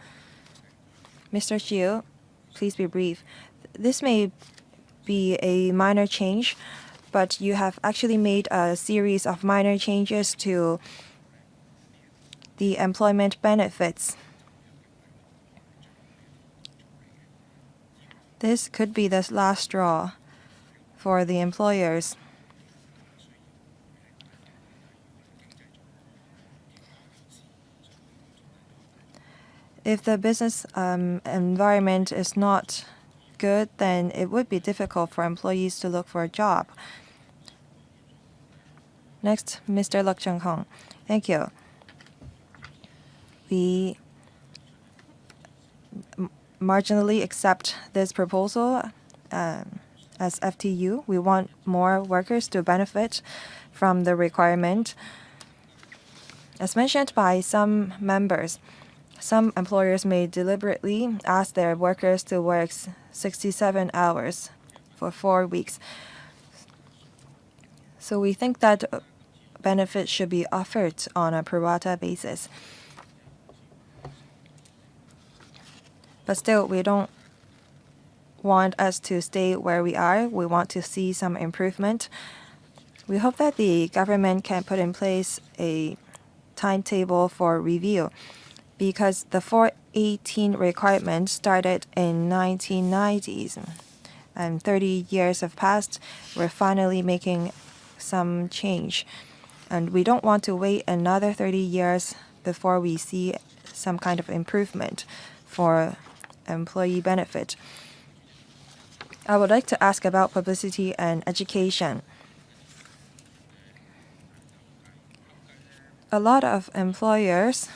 Mr. Chiu, please be brief. This may be a minor change, but you have actually made a series of minor changes to the employment benefits. This could be the last straw for the employers. If the business environment is not good, then it would be difficult for employees to look for a job. Next, Mr. Luk Chung-hong. Thank you. We marginally accept this proposal as FTU. We want more workers to benefit from the requirement. As mentioned by some members, some employers may deliberately ask their workers to work 67 hours for 4 weeks. So we think that benefits should be offered on a pro rata basis. But still, we don't want us to stay where we are. We want to see some improvement. We hope that the government can put in place a timetable for review, because the 418 requirement started in 1990s, and 30 years have passed. We're finally making some change, and we don't want to wait another 30 years before we see some kind of improvement for employee benefit. I would like to ask about publicity and education. A lot of employers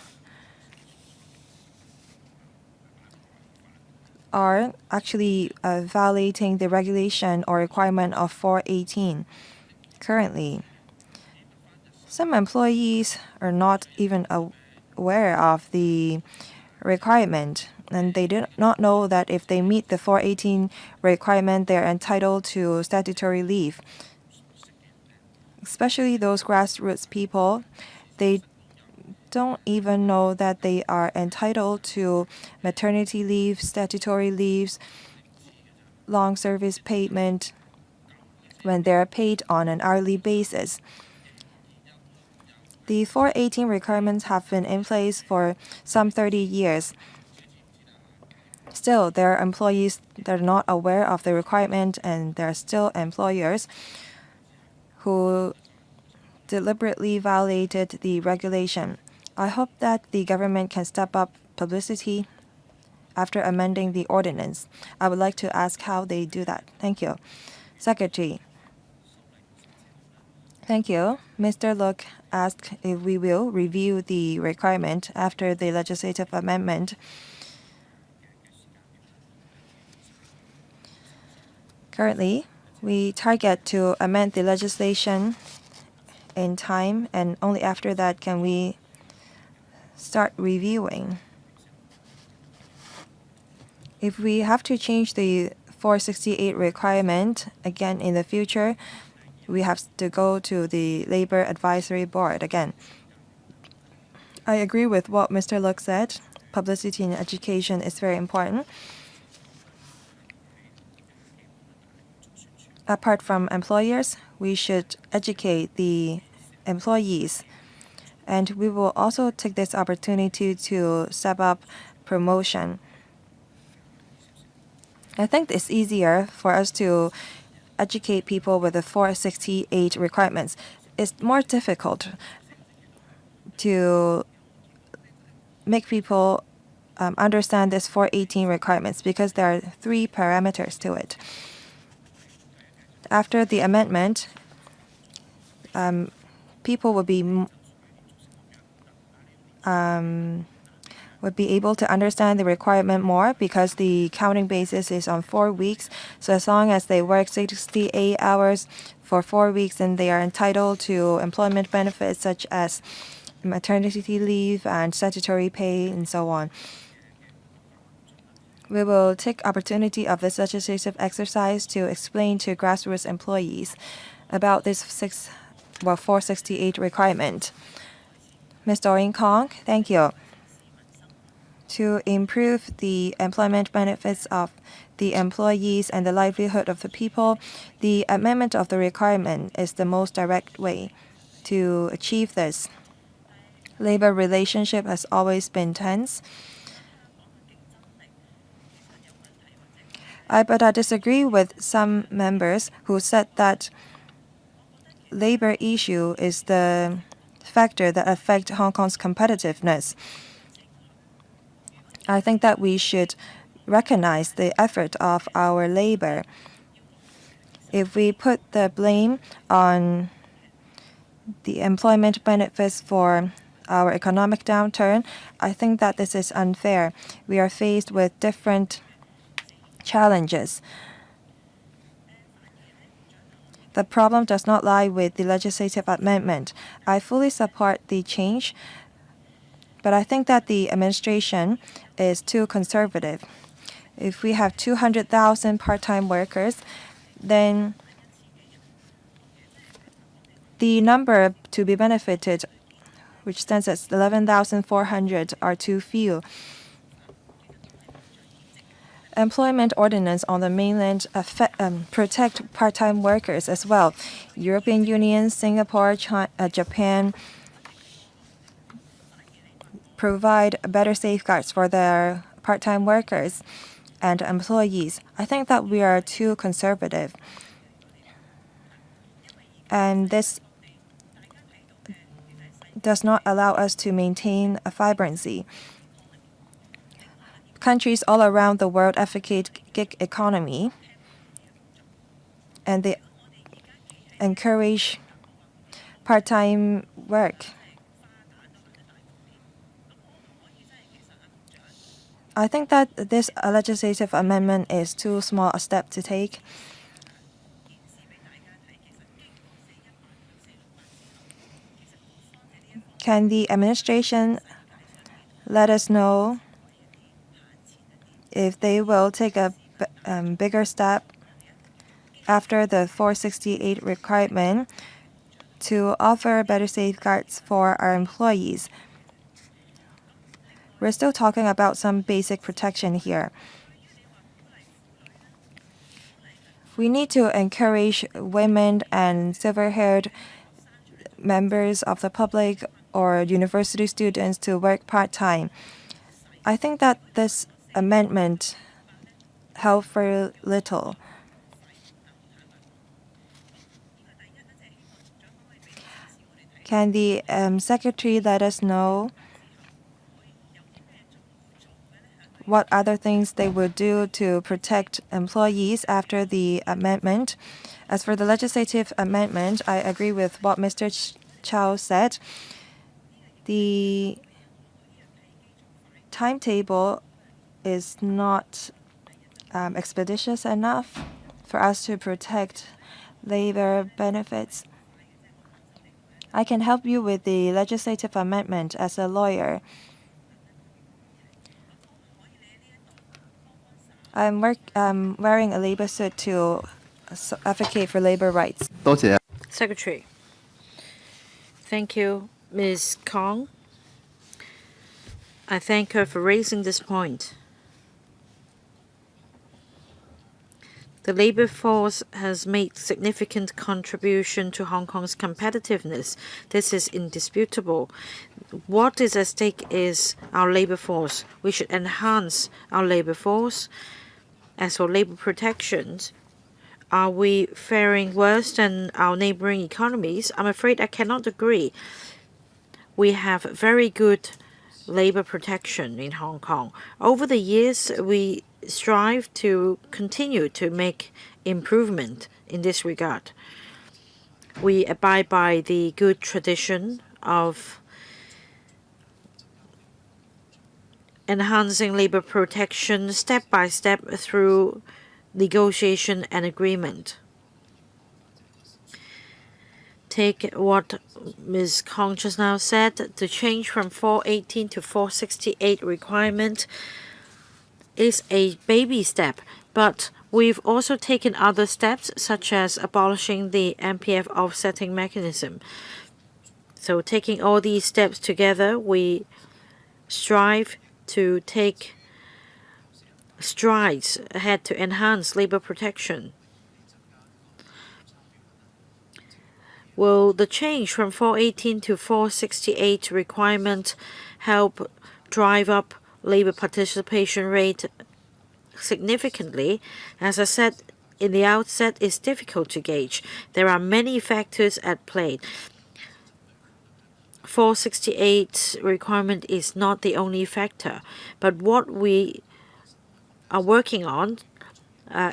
are actually violating the regulation or requirement of 418 currently. Some employees are not even aware of the requirement. and they do not know that if they meet the 418 requirement, they are entitled to statutory leave. Especially those grassroots people, they don't even know that they are entitled to maternity leave, statutory leaves, long service payment when they are paid on an hourly basis. The 418 requirements have been in place for some 30 years. Still, there are employees that are not aware of the requirement, and there are still employers who deliberately violated the regulation. I hope that the government can step up publicity after amending the ordinance. I would like to ask how they do that. Thank you. Secretary. Thank you. Mr. Look asked if we will review the requirement after the legislative amendment. Currently, we target to amend the legislation in time, and only after that can we start reviewing. If we have to change the 468 requirement again in the future, we have to go to the Labor Advisory Board again. I agree with what Mr. Look said. Publicity and education is very important. Apart from employers, we should educate the employees. And we will also take this opportunity to step up promotion. I think it's easier for us to educate people with the 468 requirements. It's more difficult to make people understand this 418 requirements because there are 3 parameters to it. After the amendment, people would be able to understand the requirement more because the counting basis is on 4 weeks. So as long as they work 68 hours for 4 weeks, then they are entitled to employment benefits such as maternity leave and statutory pay and so on. We will take opportunity of this legislative exercise to explain to grassroots employees about this 468 requirement. Ms. Doreen Kong, thank you. To improve the employment benefits of the employees and the livelihood of the people, the amendment of the requirement is the most direct way to achieve this. Labor relationship has always been tense. But I disagree with some members who said that labor issue is the factor that affects Hong Kong's competitiveness. I think that we should recognize the effort of our labor. If we put the blame on the employment benefits for our economic downturn, I think that this is unfair. We are faced with different challenges. The problem does not lie with the legislative amendment. I fully support the change, but I think that the administration is too conservative. If we have 200,000 part-time workers, then the number to be benefited, which stands at 11,400, are too few. Employment Ordinance on the mainland protect part-time workers as well. European Union, Singapore, Japan provide better safeguards for their part-time workers and employees. I think that we are too conservative. And this does not allow us to maintain a vibrancy. Countries all around the world advocate gig economy, and they encourage part-time work. I think that this legislative amendment is too small a step to take. Can the administration let us know if they will take a bigger step after the 468 requirement to offer better safeguards for our employees. We're still talking about some basic protection here. We need to encourage women and silver-haired members of the public or university students to work part-time. I think that this amendment helped very little. Can the Secretary let us know what other things they will do to protect employees after the amendment? As for the legislative amendment, I agree with what Mr. Chow said. The timetable is not expeditious enough for us to protect labor benefits. I can help you with the legislative amendment as a lawyer. I'm wearing a labor suit to advocate for labor rights. Secretary. Thank you, Ms. Kong. I thank her for raising this point. The labor force has made significant contribution to Hong Kong's competitiveness. This is indisputable. What is at stake is our labor force. We should enhance our labor force. As for labor protections, are we faring worse than our neighboring economies? I'm afraid I cannot agree. We have very good labor protection in Hong Kong. Over the years, we strive to continue to make improvement in this regard. We abide by the good tradition of enhancing labor protection step by step through negotiation and agreement. Take what Ms. Kong just now said, the change from 418 to 468 requirement is a baby step, but we've also taken other steps such as abolishing the MPF offsetting mechanism. So taking all these steps together, we strive to take strides ahead to enhance labor protection. Will the change from 418 to 468 requirement help drive up labor participation rate significantly? As I said in the outset, it's difficult to gauge. There are many factors at play. 468 requirement is not the only factor, but what we are working on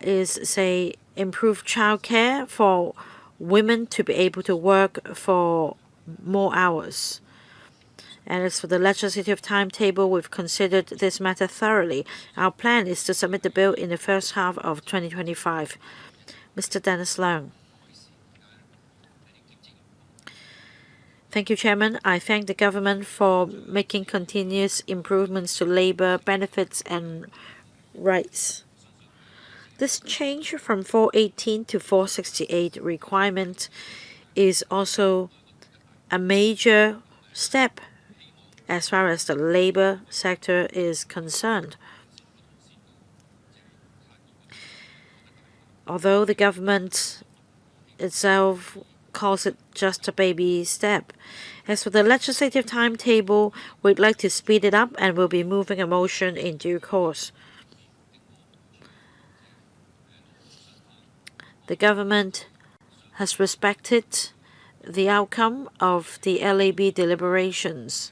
is, say, improved childcare for women to be able to work for more hours. And as for the legislative timetable, we've considered this matter thoroughly. Our plan is to submit the bill in the first half of 2025. Mr. Dennis Leung. Thank you, Chairman. I thank the government for making continuous improvements to labor benefits and rights. This change from 418 to 468 requirement is also a major step as far as the labor sector is concerned. Although the government itself calls it just a baby step. As for the legislative timetable, we'd like to speed it up and will be moving a motion in due course. The government has respected the outcome of the LAB deliberations.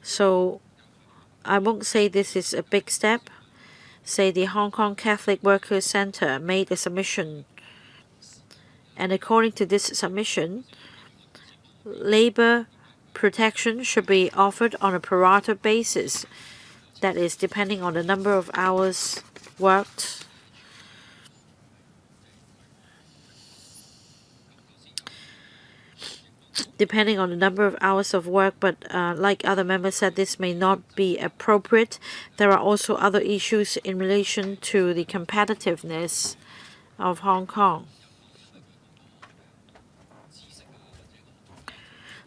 So I won't say this is a big step. Say the Hong Kong Catholic Workers Centre made a submission. And according to this submission, labor protection should be offered on a pro rata basis. That is, depending on the number of hours worked. depending on the number of hours of work, but like other members said, this may not be appropriate. There are also other issues in relation to the competitiveness of Hong Kong.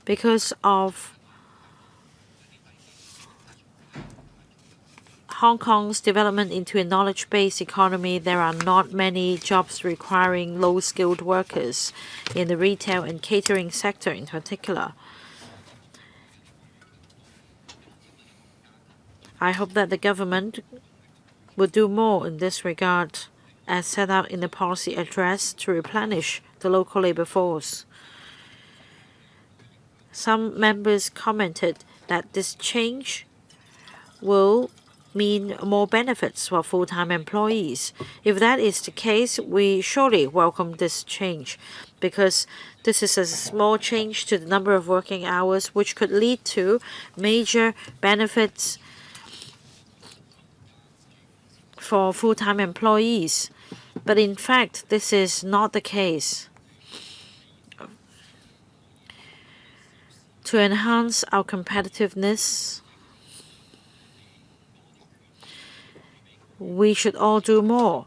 Because of Hong Kong's development into a knowledge-based economy, there are not many jobs requiring low-skilled workers in the retail and catering sector in particular. I hope that the government will do more in this regard as set out in the policy address to replenish the local labor force. Some members commented that this change will mean more benefits for full-time employees. If that is the case, we surely welcome this change because this is a small change to the number of working hours which could lead to major benefits for full-time employees. But in fact, this is not the case. To enhance our competitiveness, we should all do more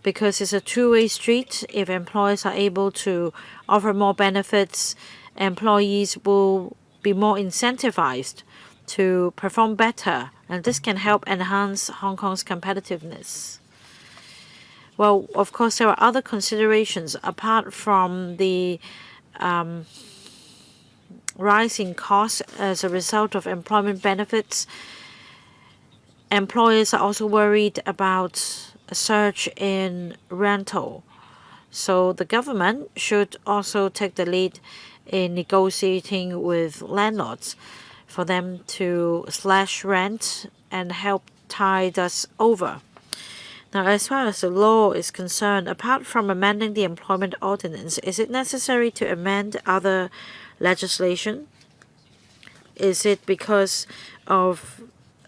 because it's a two-way street. If employers are able to offer more benefits, employees will be more incentivized to perform better, and this can help enhance Hong Kong's competitiveness. Well, of course, there are other considerations apart from the rise in costs as a result of employment benefits. Employers are also worried about a surge in rental. So the government should also take the lead in negotiating with landlords for them to slash rent and help tide us over. Now, as far as the law is concerned, apart from amending the Employment Ordinance, is it necessary to amend other legislation? Is it because of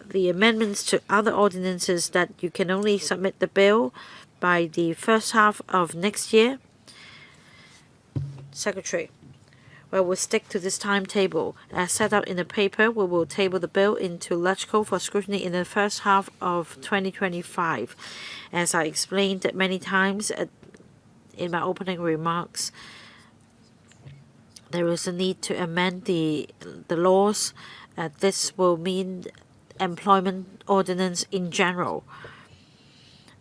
the amendments to other ordinances that you can only submit the bill by the first half of next year? Secretary. Well, we'll stick to this timetable. As set out in the paper, we will table the bill into LegCo for scrutiny in the first half of 2025. As I explained many times in my opening remarks, there is a need to amend the laws. This will mean Employment Ordinance in general.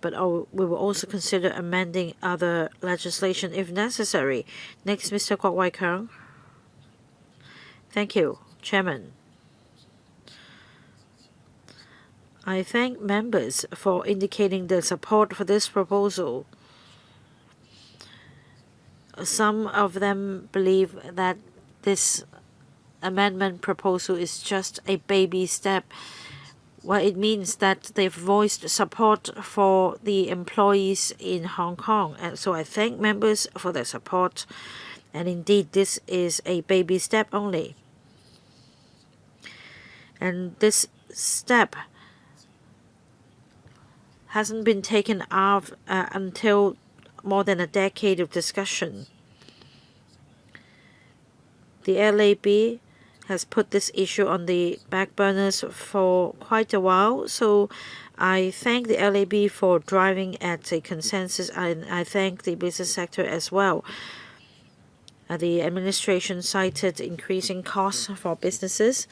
But we will also consider amending other legislation if necessary. Next, Mr. Kwok Wai-keung. Thank you, Chairman. I thank members for indicating their support for this proposal. Some of them believe that this amendment proposal is just a baby step. Well, it means that they've voiced support for the employees in Hong Kong. And so I thank members for their support. And indeed, this is a baby step only. And this step hasn't been taken off until more than a decade of discussion. The LAB has put this issue on the back burners for quite a while, so I thank the LAB for driving at a consensus, and I thank the business sector as well. The administration cited increasing costs for businesses,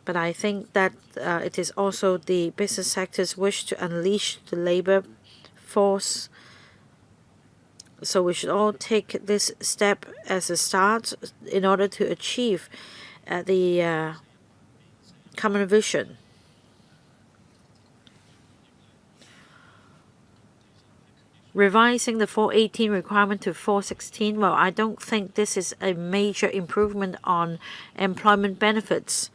but I think that it is also the business sector's wish to unleash the labor force. So we should all take this step as a start in order to achieve the common vision. Revising the 418 requirement to 416, well, I don't think this is a major improvement on employment benefits.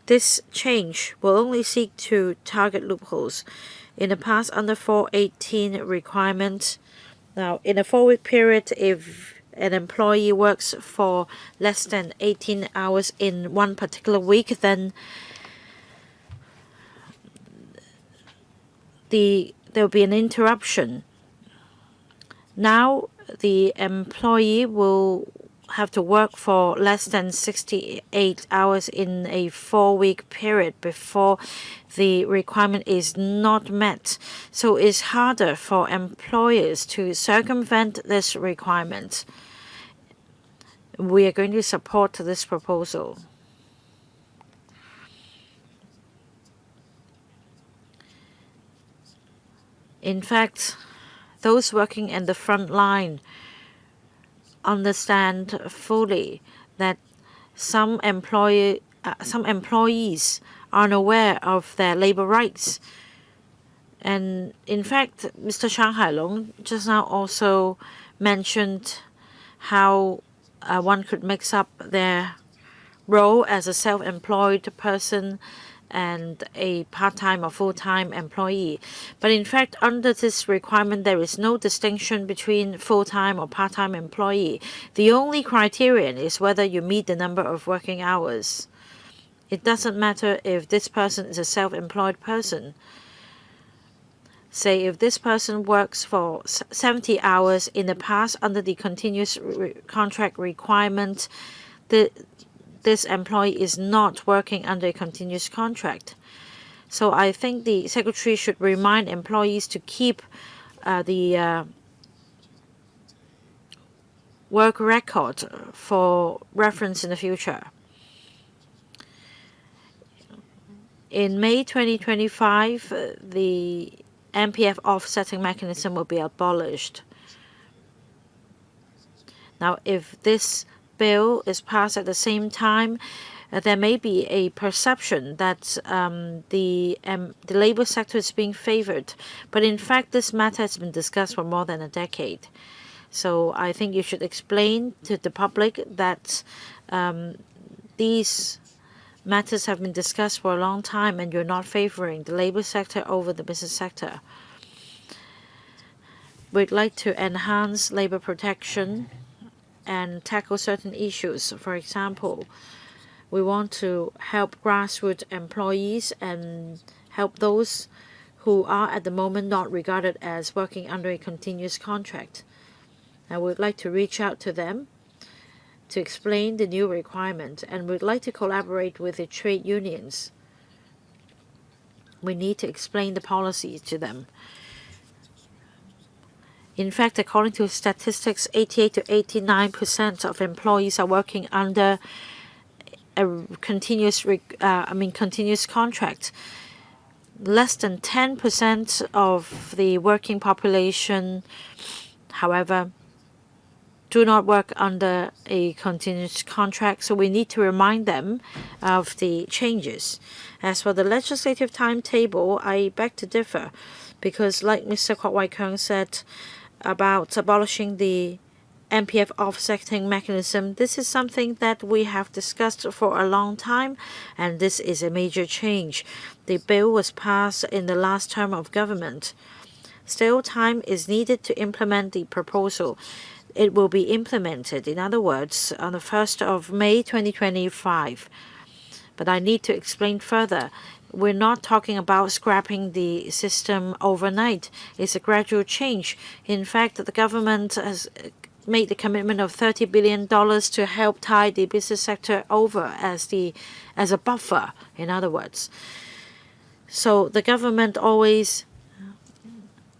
This change will only seek to target loopholes. In the past, under 418 requirement, now in a 4-week period, if an employee works for less than 18 hours in one particular week, then there will be an interruption. Now the employee will have to work for less than 68 hours in a 4-week period before the requirement is not met. So it's harder for employers to circumvent this requirement. We are going to support this proposal. In fact, those working in the front line understand fully that some employees aren't aware of their labor rights. And in fact, Mr. Chang Hailong just now also mentioned how one could mix up their role as a self-employed person and a part-time or full-time employee. But in fact, under this requirement, there is no distinction between full-time or part-time employee. The only criterion is whether you meet the number of working hours. It doesn't matter if this person is a self-employed person. Say if this person works for 70 hours in the past under the continuous contract requirement, this employee is not working under a continuous contract. So I think the Secretary should remind employees to keep the work record for reference in the future. In May 2025, the MPF offsetting mechanism will be abolished. Now, if this bill is passed at the same time, there may be a perception that the labor sector is being favored. But in fact, this matter has been discussed for more than a decade. So I think you should explain to the public that these matters have been discussed for a long time and you're not favoring the labor sector over the business sector. We'd like to enhance labor protection and tackle certain issues. For example, we want to help grassroots employees and help those who are at the moment not regarded as working under a continuous contract. I would like to reach out to them to explain the new requirement, and we'd like to collaborate with the trade unions. We need to explain the policy to them. In fact, according to statistics, 88 to 89% of employees are working under a continuous contract. Less than 10% of the working population, however, do not work under a continuous contract, so we need to remind them of the changes. As for the legislative timetable, I beg to differ, because like Mr. Kwok Wai-keung said about abolishing the MPF offsetting mechanism, this is something that we have discussed for a long time, and this is a major change. The bill was passed in the last term of government. Still, time is needed to implement the proposal. It will be implemented, in other words, on the 1st of May 2025. But I need to explain further. We're not talking about scrapping the system overnight. It's a gradual change. In fact, the government has made the commitment of $30 billion to help tide the business sector over as a buffer, in other words. So the government always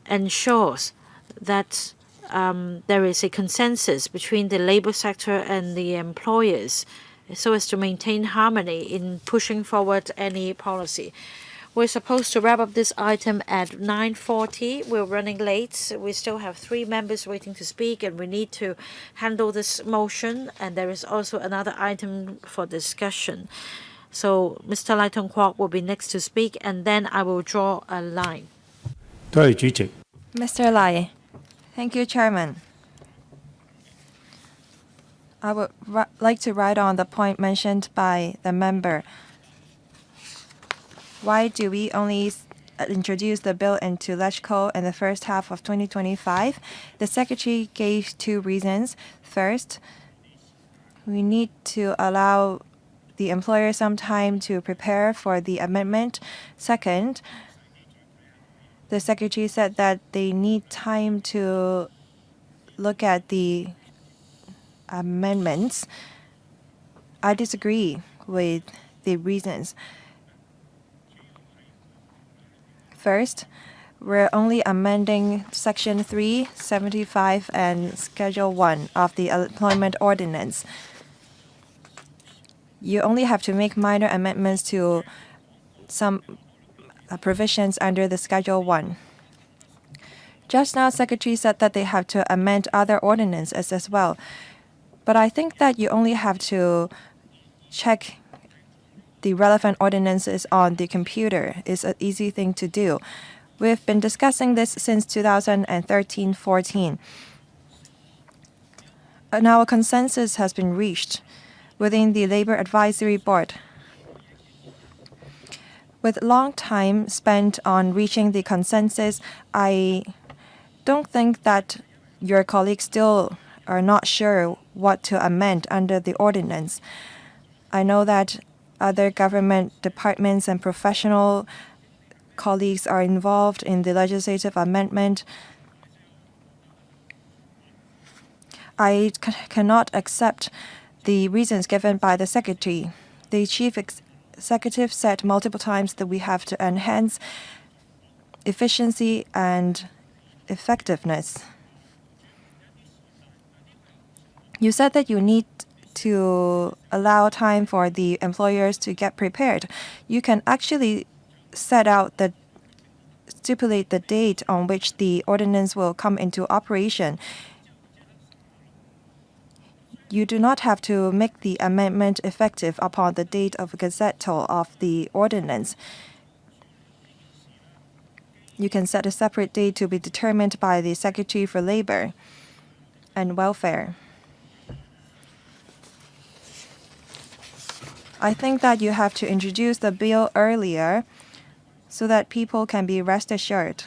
ensures that there is a consensus between the labor sector and the employers so as to maintain harmony in pushing forward any policy. We're supposed to wrap up this item at 9:40. We're running late. We still have 3 members waiting to speak, and we need to handle this motion. And there is also another item for discussion. So Mr. Lai Tong Kwok will be next to speak, and then I will draw a line. Mr. Lai. Thank you, Chairman. I would like to write on the point mentioned by the member. Why do we only introduce the bill into LegCo in the first half of 2025? The Secretary gave 2 reasons. First, we need to allow the employer some time to prepare for the amendment. Second, the Secretary said that they need time to look at the amendments. I disagree with the reasons. First, we're only amending Section 3, 75, and Schedule 1 of the Employment Ordinance. You only have to make minor amendments to some provisions under the Schedule 1. Just now, Secretary said that they have to amend other ordinances as well. But I think that you only have to check the relevant ordinances on the computer. It's an easy thing to do. We've been discussing this since 2013-14. Now a consensus has been reached within the Labor Advisory Board. With long time spent on reaching the consensus, I don't think that your colleagues still are not sure what to amend under the ordinance. I know that other government departments and professional colleagues are involved in the legislative amendment. I cannot accept the reasons given by the Secretary. The Chief Executive said multiple times that we have to enhance efficiency and effectiveness. You said that you need to allow time for the employers to get prepared. You can actually stipulate the date on which the ordinance will come into operation. You do not have to make the amendment effective upon the date of gazettal of the ordinance. You can set a separate date to be determined by the Secretary for Labor and Welfare. I think that you have to introduce the bill earlier so that people can be rest assured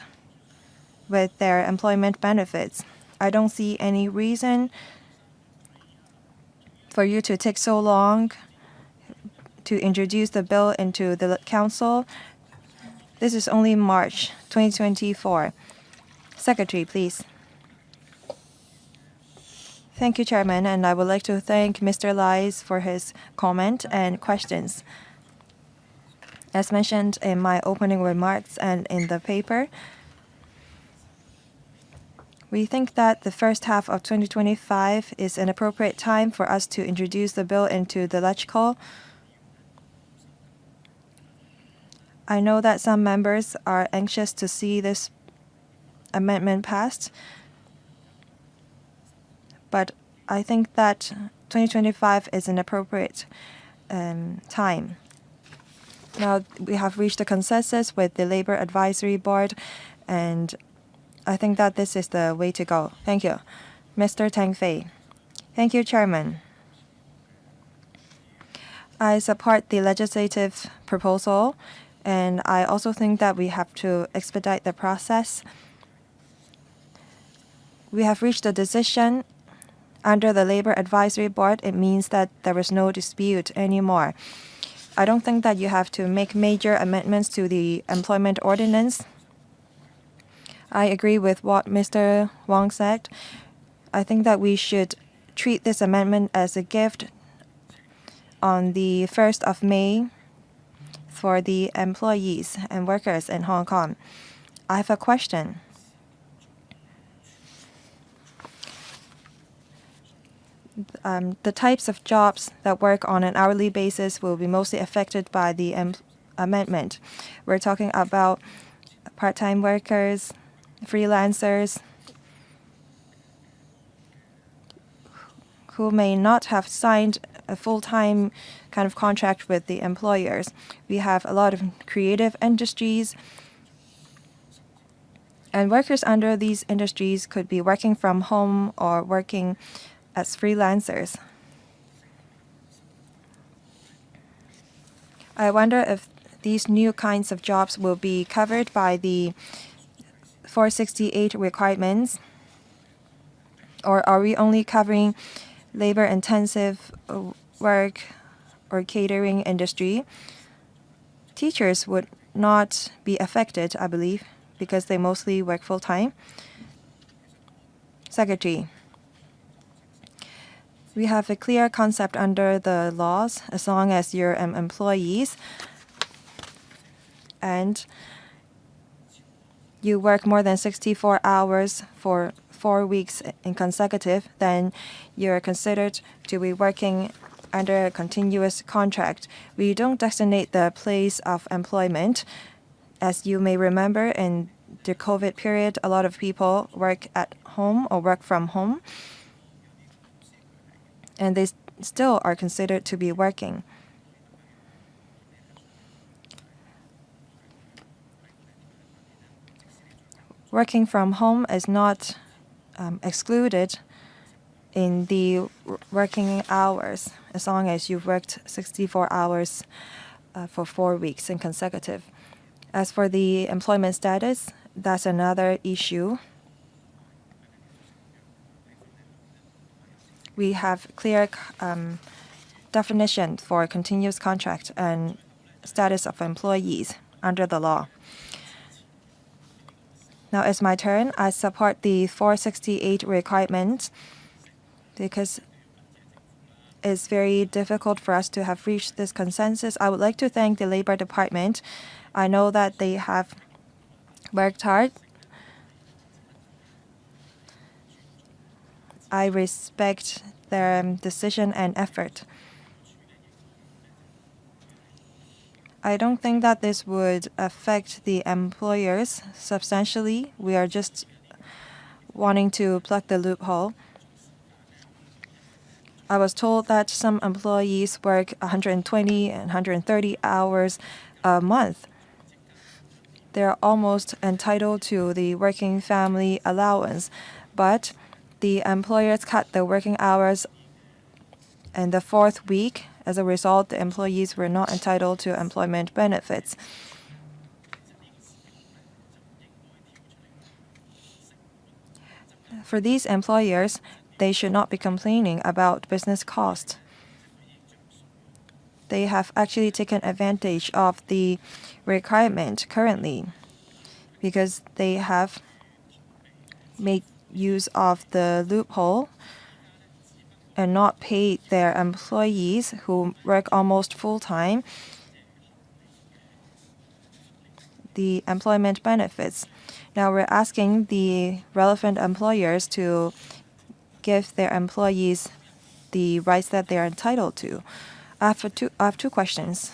with their employment benefits. I don't see any reason for you to take so long to introduce the bill into the Council. This is only March 2024. Secretary, please. Thank you, Chairman, and I would like to thank Mr. Lies for his comment and questions. As mentioned in my opening remarks and in the paper, we think that the first half of 2025 is an appropriate time for us to introduce the bill into the LegCo. I know that some members are anxious to see this amendment passed, but I think that 2025 is an appropriate time. Now we have reached a consensus with the Labor Advisory Board, and I think that this is the way to go. Thank you. Mr. Tang Fei. Thank you, Chairman. I support the legislative proposal, and I also think that we have to expedite the process. We have reached a decision under the Labor Advisory Board. It means that there is no dispute anymore. I don't think that you have to make major amendments to the Employment Ordinance. I agree with what Mr. Wong said. I think that we should treat this amendment as a gift on the 1st of May for the employees and workers in Hong Kong. I have a question. The types of jobs that work on an hourly basis will be mostly affected by the amendment. We're talking about part-time workers, freelancers who may not have signed a full-time kind of contract with the employers. We have a lot of creative industries, and workers under these industries could be working from home or working as freelancers. I wonder if these new kinds of jobs will be covered by the 468 requirements, or are we only covering labor-intensive work or catering industry? Teachers would not be affected, I believe, because they mostly work full-time. Secretary, We have a clear concept under the laws as long as you're employees and you work more than 64 hours for 4 weeks in consecutive, then you're considered to be working under a continuous contract. We don't designate the place of employment. As you may remember, in the COVID period, a lot of people work at home or work from home, and they still are considered to be working. Working from home is not excluded in the working hours as long as you've worked 64 hours for 4 weeks in consecutive. As for the employment status, that's another issue. We have clear definition for continuous contract and status of employees under the law. Now it's my turn. I support the 468 requirement because it's very difficult for us to have reached this consensus. I would like to thank the Labor Department. I know that they have worked hard. I respect their decision and effort. I don't think that this would affect the employers substantially. We are just wanting to plug the loophole. I was told that some employees work 120 and 130 hours a month. They're almost entitled to the working family allowance, but the employers cut the working hours in the 4th week. As a result, the employees were not entitled to employment benefits. For these employers, they should not be complaining about business cost. They have actually taken advantage of the requirement currently because they have made use of the loophole and not paid their employees who work almost full-time the employment benefits. Now we're asking the relevant employers to give their employees the rights that they are entitled to. I have two questions.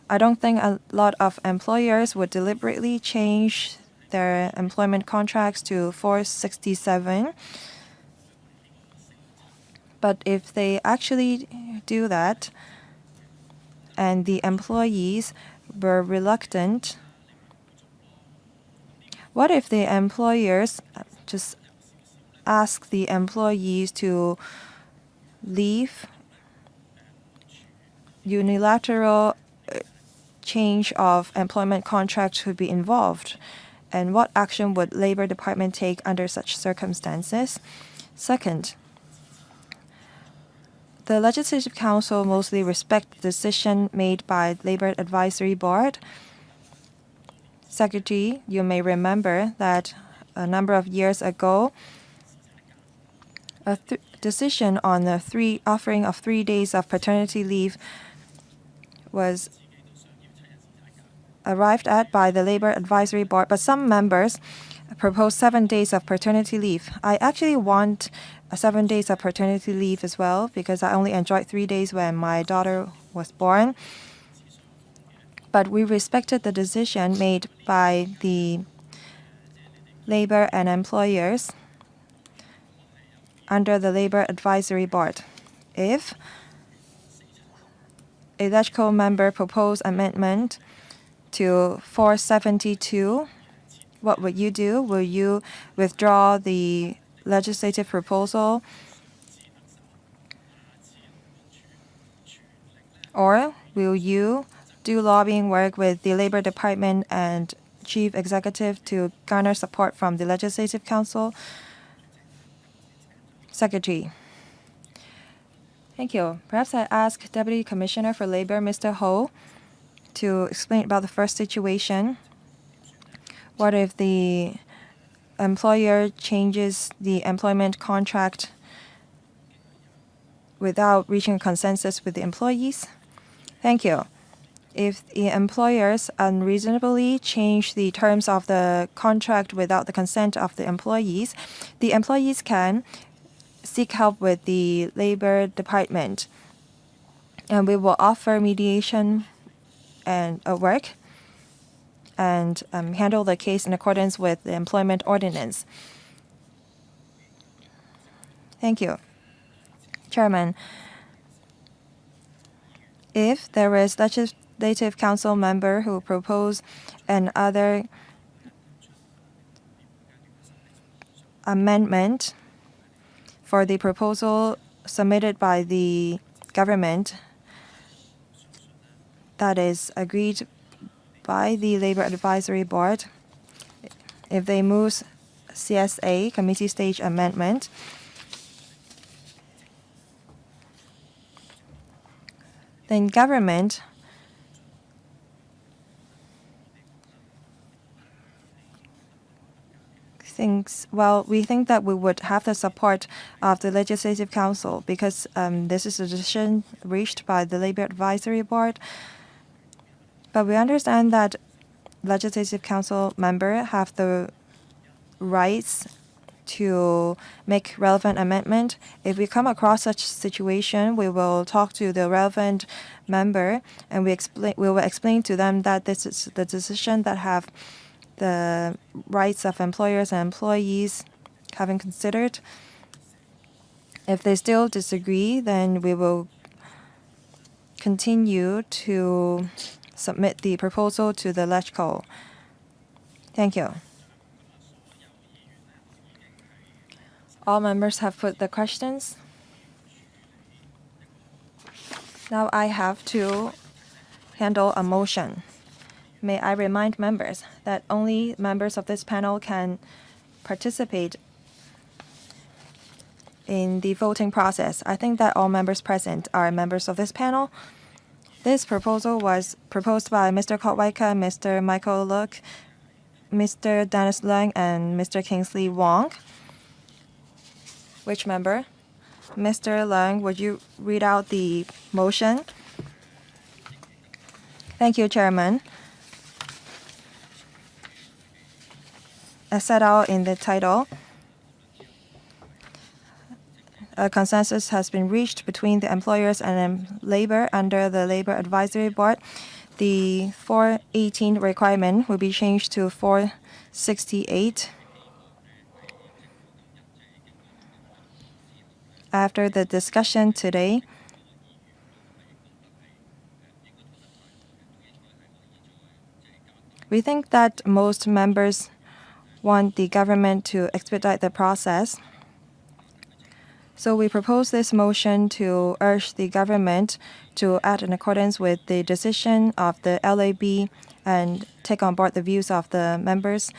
I don't think a lot of employers would deliberately change their employment contracts to 467. But if they actually do that and the employees were reluctant, what if the employers just ask the employees to leave? Unilateral change of employment contract could be involved. And what action would Labor Department take under such circumstances? Second, the Legislative Council mostly respect the decision made by Labor Advisory Board. Secretary, you may remember that a number of years ago, a decision on the offering of 3 days of paternity leave was arrived at by the Labor Advisory Board, but some members proposed 7 days of paternity leave. I actually want 7 days of paternity leave as well because I only enjoyed 3 days when my daughter was born. But we respected the decision made by the labor and employers under the Labor Advisory Board. If a LegCo member proposed amendment to 472, what would you do? Will you withdraw the legislative proposal? Or will you do lobbying work with the Labor Department and Chief Executive to garner support from the Legislative Council? Secretary. Thank you. Perhaps I ask Deputy Commissioner for Labor, Mr. Ho, to explain about the first situation. What if the employer changes the employment contract without reaching a consensus with the employees? Thank you. If the employers unreasonably change the terms of the contract without the consent of the employees can seek help with the Labor Department. And we will offer mediation and work and handle the case in accordance with the Employment Ordinance. Thank you. Chairman, if there is Legislative Council member who propose another amendment for the proposal submitted by the government that is agreed by the Labor Advisory Board, if they move CSA, committee stage amendment, then government we think that we would have the support of the Legislative Council because this is a decision reached by the Labor Advisory Board. But we understand that Legislative Council members have the rights to make relevant amendment. If we come across such situation, we will talk to the relevant member and we will explain to them that this is the decision that have the rights of employers and employees having considered. If they still disagree, then we will continue to submit the proposal to the LegCo. Thank you. All members have put the questions. Now I have to handle a motion. May I remind members that only members of this panel can participate in the voting process. I think that all members present are members of this panel. This proposal was proposed by Mr. Kotwaika, Mr. Michael Look, Mr. Dennis Leung, and Mr. Kingsley Wong. Which member? Mr. Leung, would you read out the motion? Thank you, Chairman. As set out in the title, a consensus has been reached between the employers and labor under the Labor Advisory Board. The 418 requirement will be changed to 468. After the discussion today, we think that most members want the government to expedite the process. So we propose this motion to urge the government to act in accordance with the decision of the LAB and take on board the views of the members,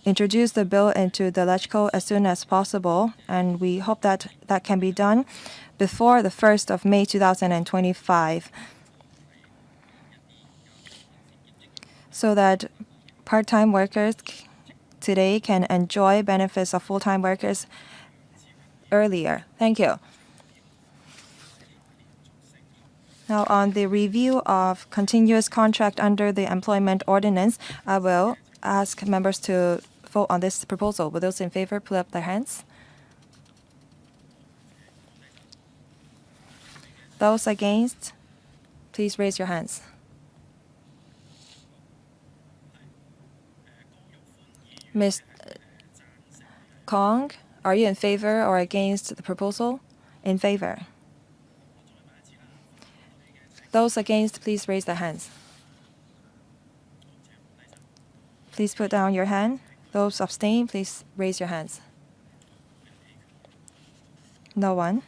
introduce the bill into the LegCo as soon as possible, and we hope that that can be done before the 1st of May 2025, so that part-time workers today can enjoy benefits of full-time workers earlier. Thank you. Now, on the review of continuous contract under the Employment Ordinance, I will ask members to vote on this proposal. Will those in favor put up their hands? Those against, please raise your hands. Ms. Kong, are you in favor or against the proposal? In favor. Those against, please raise their hands. Please put down your hand. Those abstain, please raise your hands. No one.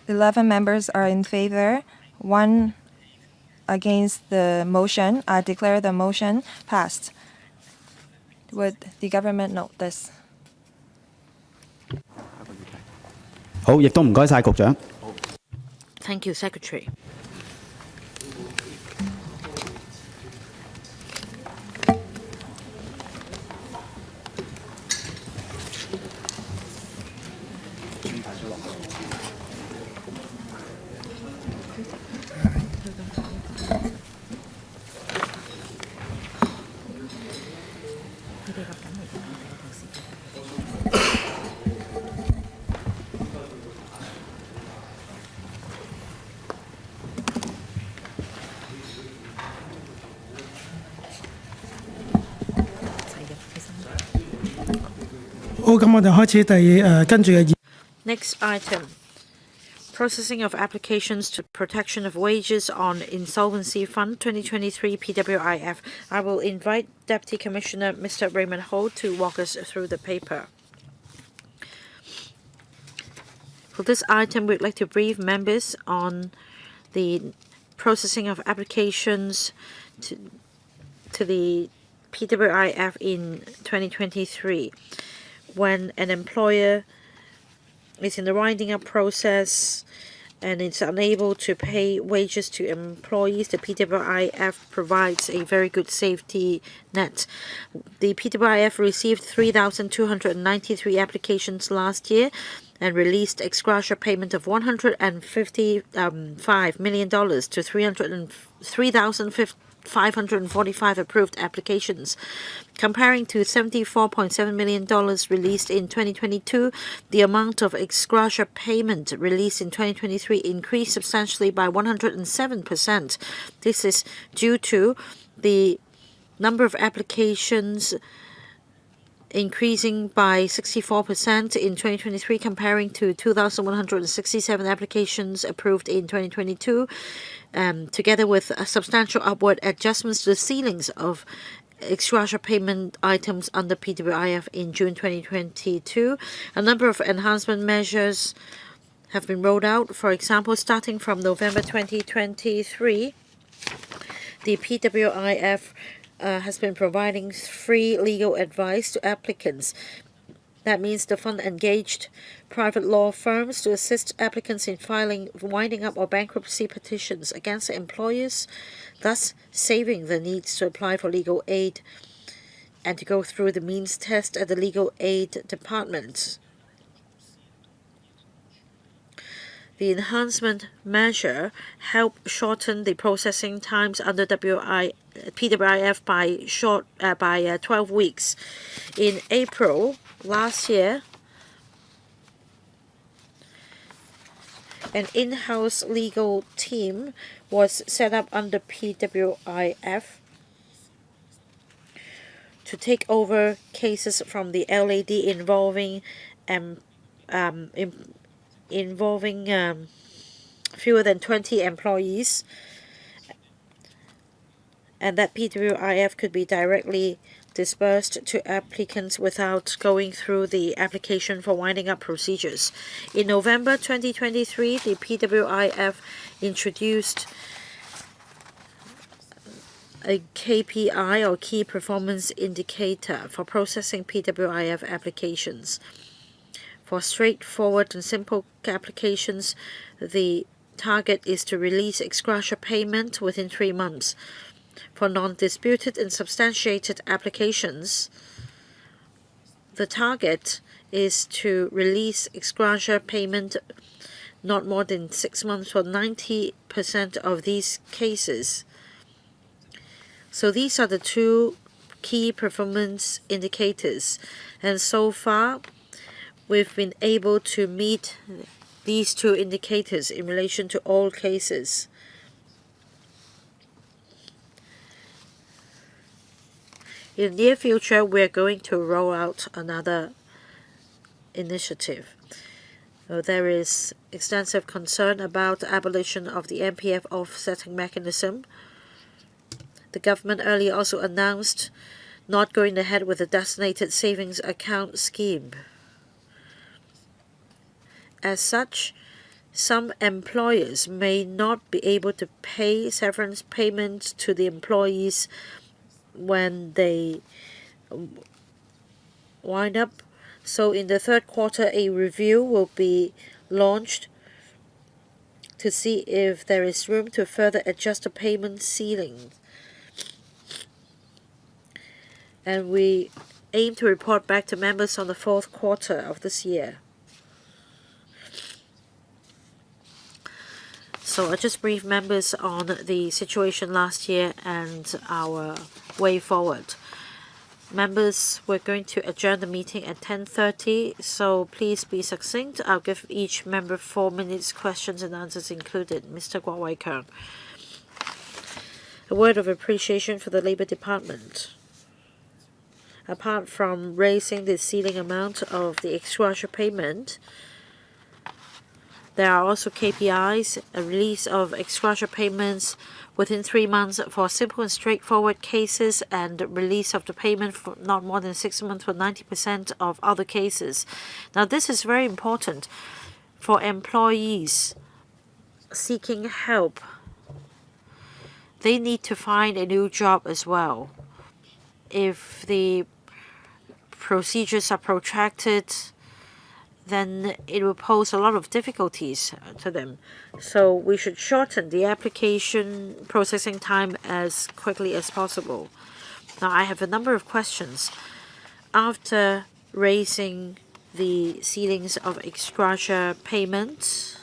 11 members are in favor, 1 against the motion. I declare the motion passed. Would the government note this? 好，亦都唔該晒局長。Thank you, Secretary. 好，咁我哋開始跟住嘅議。Next item. Processing of applications to protection of wages on Insolvency Fund 2023 PWIF. I will invite Deputy Commissioner Mr. Raymond Ho to walk us through the paper. For this item, we'd like to brief members on the processing of applications to the PWIF in 2023. When an employer is in the winding up process and is unable to pay wages to employees, the PWIF provides a very good safety net. The PWIF received 3,293 applications last year and released ex gratia payment of $155 million to 3,545 approved applications. Comparing to $74.7 million released in 2022, the amount of ex gratia payment released in 2023 increased substantially by 107%. This is due to the number of applications increasing by 64% in 2023 comparing to 2,167 applications approved in 2022, together with substantial upward adjustments to the ceilings of ex gratia payment items under PWIF in June 2022. A number of enhancement measures have been rolled out. For example, starting from November 2023, the PWIF has been providing free legal advice to applicants. That means the fund engaged private law firms to assist applicants in filing winding up or bankruptcy petitions against employers, thus saving the needs to apply for legal aid and to go through the means test at the legal aid department. The enhancement measure helped shorten the processing times under PWIF by 12 weeks. In April last year, an in-house legal team was set up under PWIF to take over cases from the LAD involving fewer than 20 employees, and that PWIF could be directly disbursed to applicants without going through the application for winding up procedures. In November 2023, the PWIF introduced a KPI or Key Performance Indicator for processing PWIF applications. For straightforward and simple applications, the target is to release ex gratia payment within 3 months. For non-disputed and substantiated applications, the target is to release ex gratia payment not more than 6 months for 90% of these cases. So these are the two key performance indicators, and so far we've been able to meet these two indicators in relation to all cases. In the near future, we're going to roll out another initiative. There is extensive concern about the abolition of the MPF offsetting mechanism. The government earlier also announced not going ahead with the designated savings account scheme. As such, some employers may not be able to pay severance payments to the employees when they wind up. So in the third quarter, a review will be launched to see if there is room to further adjust the payment ceiling. And we aim to report back to members on the fourth quarter of this year. So I'll just brief members on the situation last year and our way forward. Members, we're going to adjourn the meeting at 10:30, so please be succinct. I'll give each member 4 minutes, questions and answers included. Mr. Guo Wai-Keung. A word of appreciation for the Labour Department. apart from raising the ceiling amount of the ex gratia payment, there are also KPIs, a release of ex gratia payments within 3 months for simple and straightforward cases, and release of the payment for not more than 6 months for 90% of other cases. Now, this is very important for employees seeking help. They need to find a new job as well. If the procedures are protracted, then it will pose a lot of difficulties to them. So we should shorten the application processing time as quickly as possible. Now, I have a number of questions. After raising the ceilings of ex gratia payments,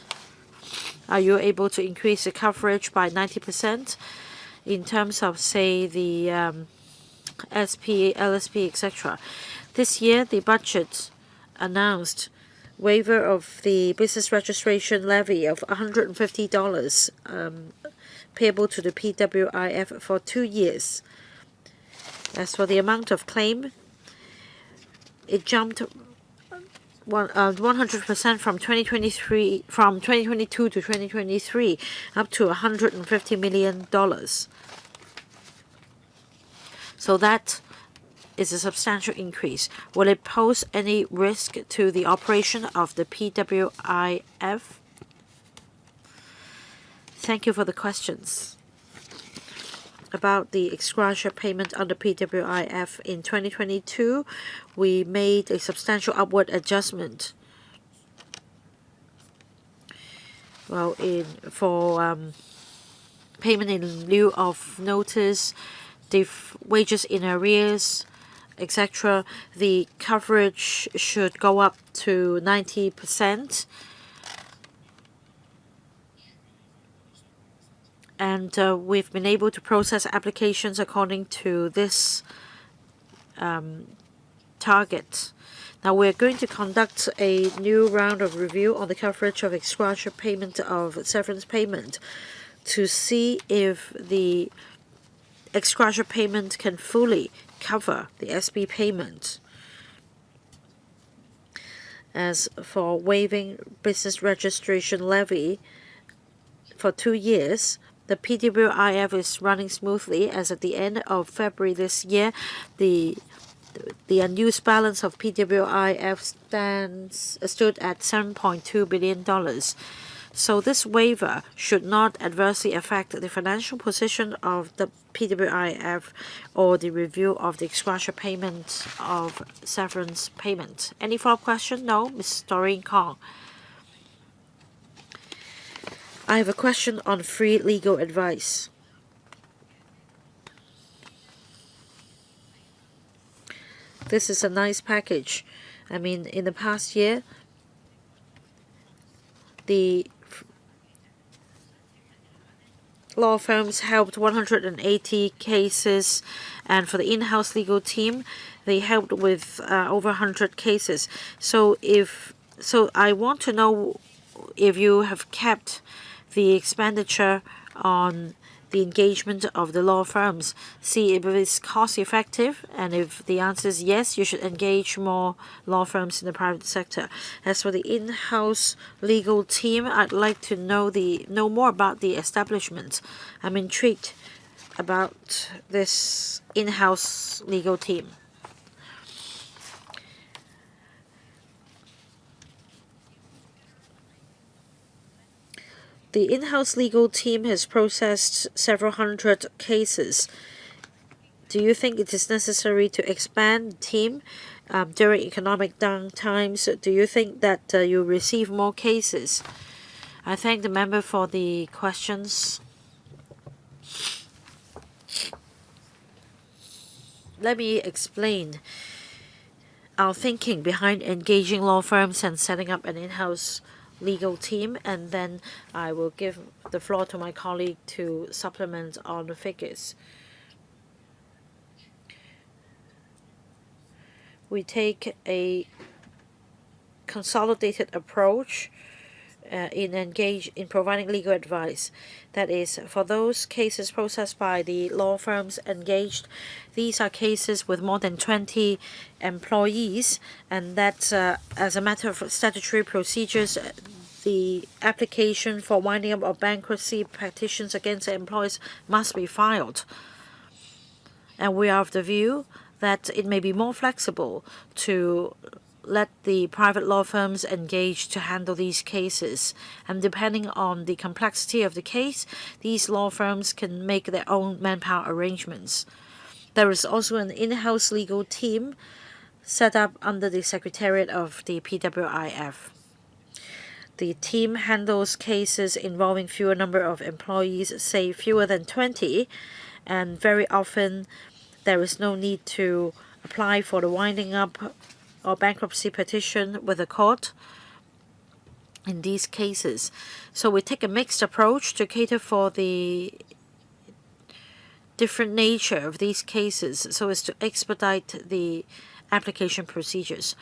are you able to increase the coverage by 90% in terms of, say, the SP, LSP, etc.? This year, the budget announced waiver of the business registration levy of $150 payable to the PWIF for 2 years. As for the amount of claim, it jumped 100% from 2022 to 2023, up to $150 million. So that is a substantial increase. Will it pose any risk to the operation of the PWIF? Thank you for the questions. About the ex gratia payment under PWIF in 2022, we made a substantial upward adjustment. Well, for payment in lieu of notice, the wages in arrears, etc., the coverage should go up to 90%. And we've been able to process applications according to this target. Now, we're going to conduct a new round of review on the coverage of ex gratia payment of severance payment to see if the ex gratia payment can fully cover the SB payment. As for waiving business registration levy for 2 years, the PWIF is running smoothly. As at the end of February this year, the unused balance of PWIF stood at $7.2 billion. So this waiver should not adversely affect the financial position of the PWIF or the review of the ex gratia payment of severance payment. Any follow-up question? No, Ms. Doreen Kong. I have a question on free legal advice. This is a nice package. I mean, in the past year, the law firms helped 180 cases, and for the in-house legal team, they helped with over 100 cases. So I want to know if you have kept the expenditure on the engagement of the law firms, see if it's cost effective, and if the answer is yes, you should engage more law firms in the private sector. As for the in-house legal team, I'd like to know more about the establishment. I'm intrigued about this in-house legal team. The in-house legal team has processed several hundred cases. Do you think it is necessary to expand the team during economic down times? Do you think that you receive more cases? I thank the member for the questions. Let me explain our thinking behind engaging law firms and setting up an in-house legal team, and then I will give the floor to my colleague to supplement on the figures. We take a consolidated approach in providing legal advice. That is, for those cases processed by the law firms engaged, these are cases with more than 20 employees, and that as a matter of statutory procedures, the application for winding up of bankruptcy petitions against the employees must be filed. And we are of the view that it may be more flexible to let the private law firms engage to handle these cases. And depending on the complexity of the case, these law firms can make their own manpower arrangements. There is also an in-house legal team set up under the Secretariat of the PWIF. The team handles cases involving fewer number of employees, say fewer than 20, and very often there is no need to apply for the winding up or bankruptcy petition with the court in these cases. So we take a mixed approach to cater for the different nature of these cases so as to expedite the application procedures.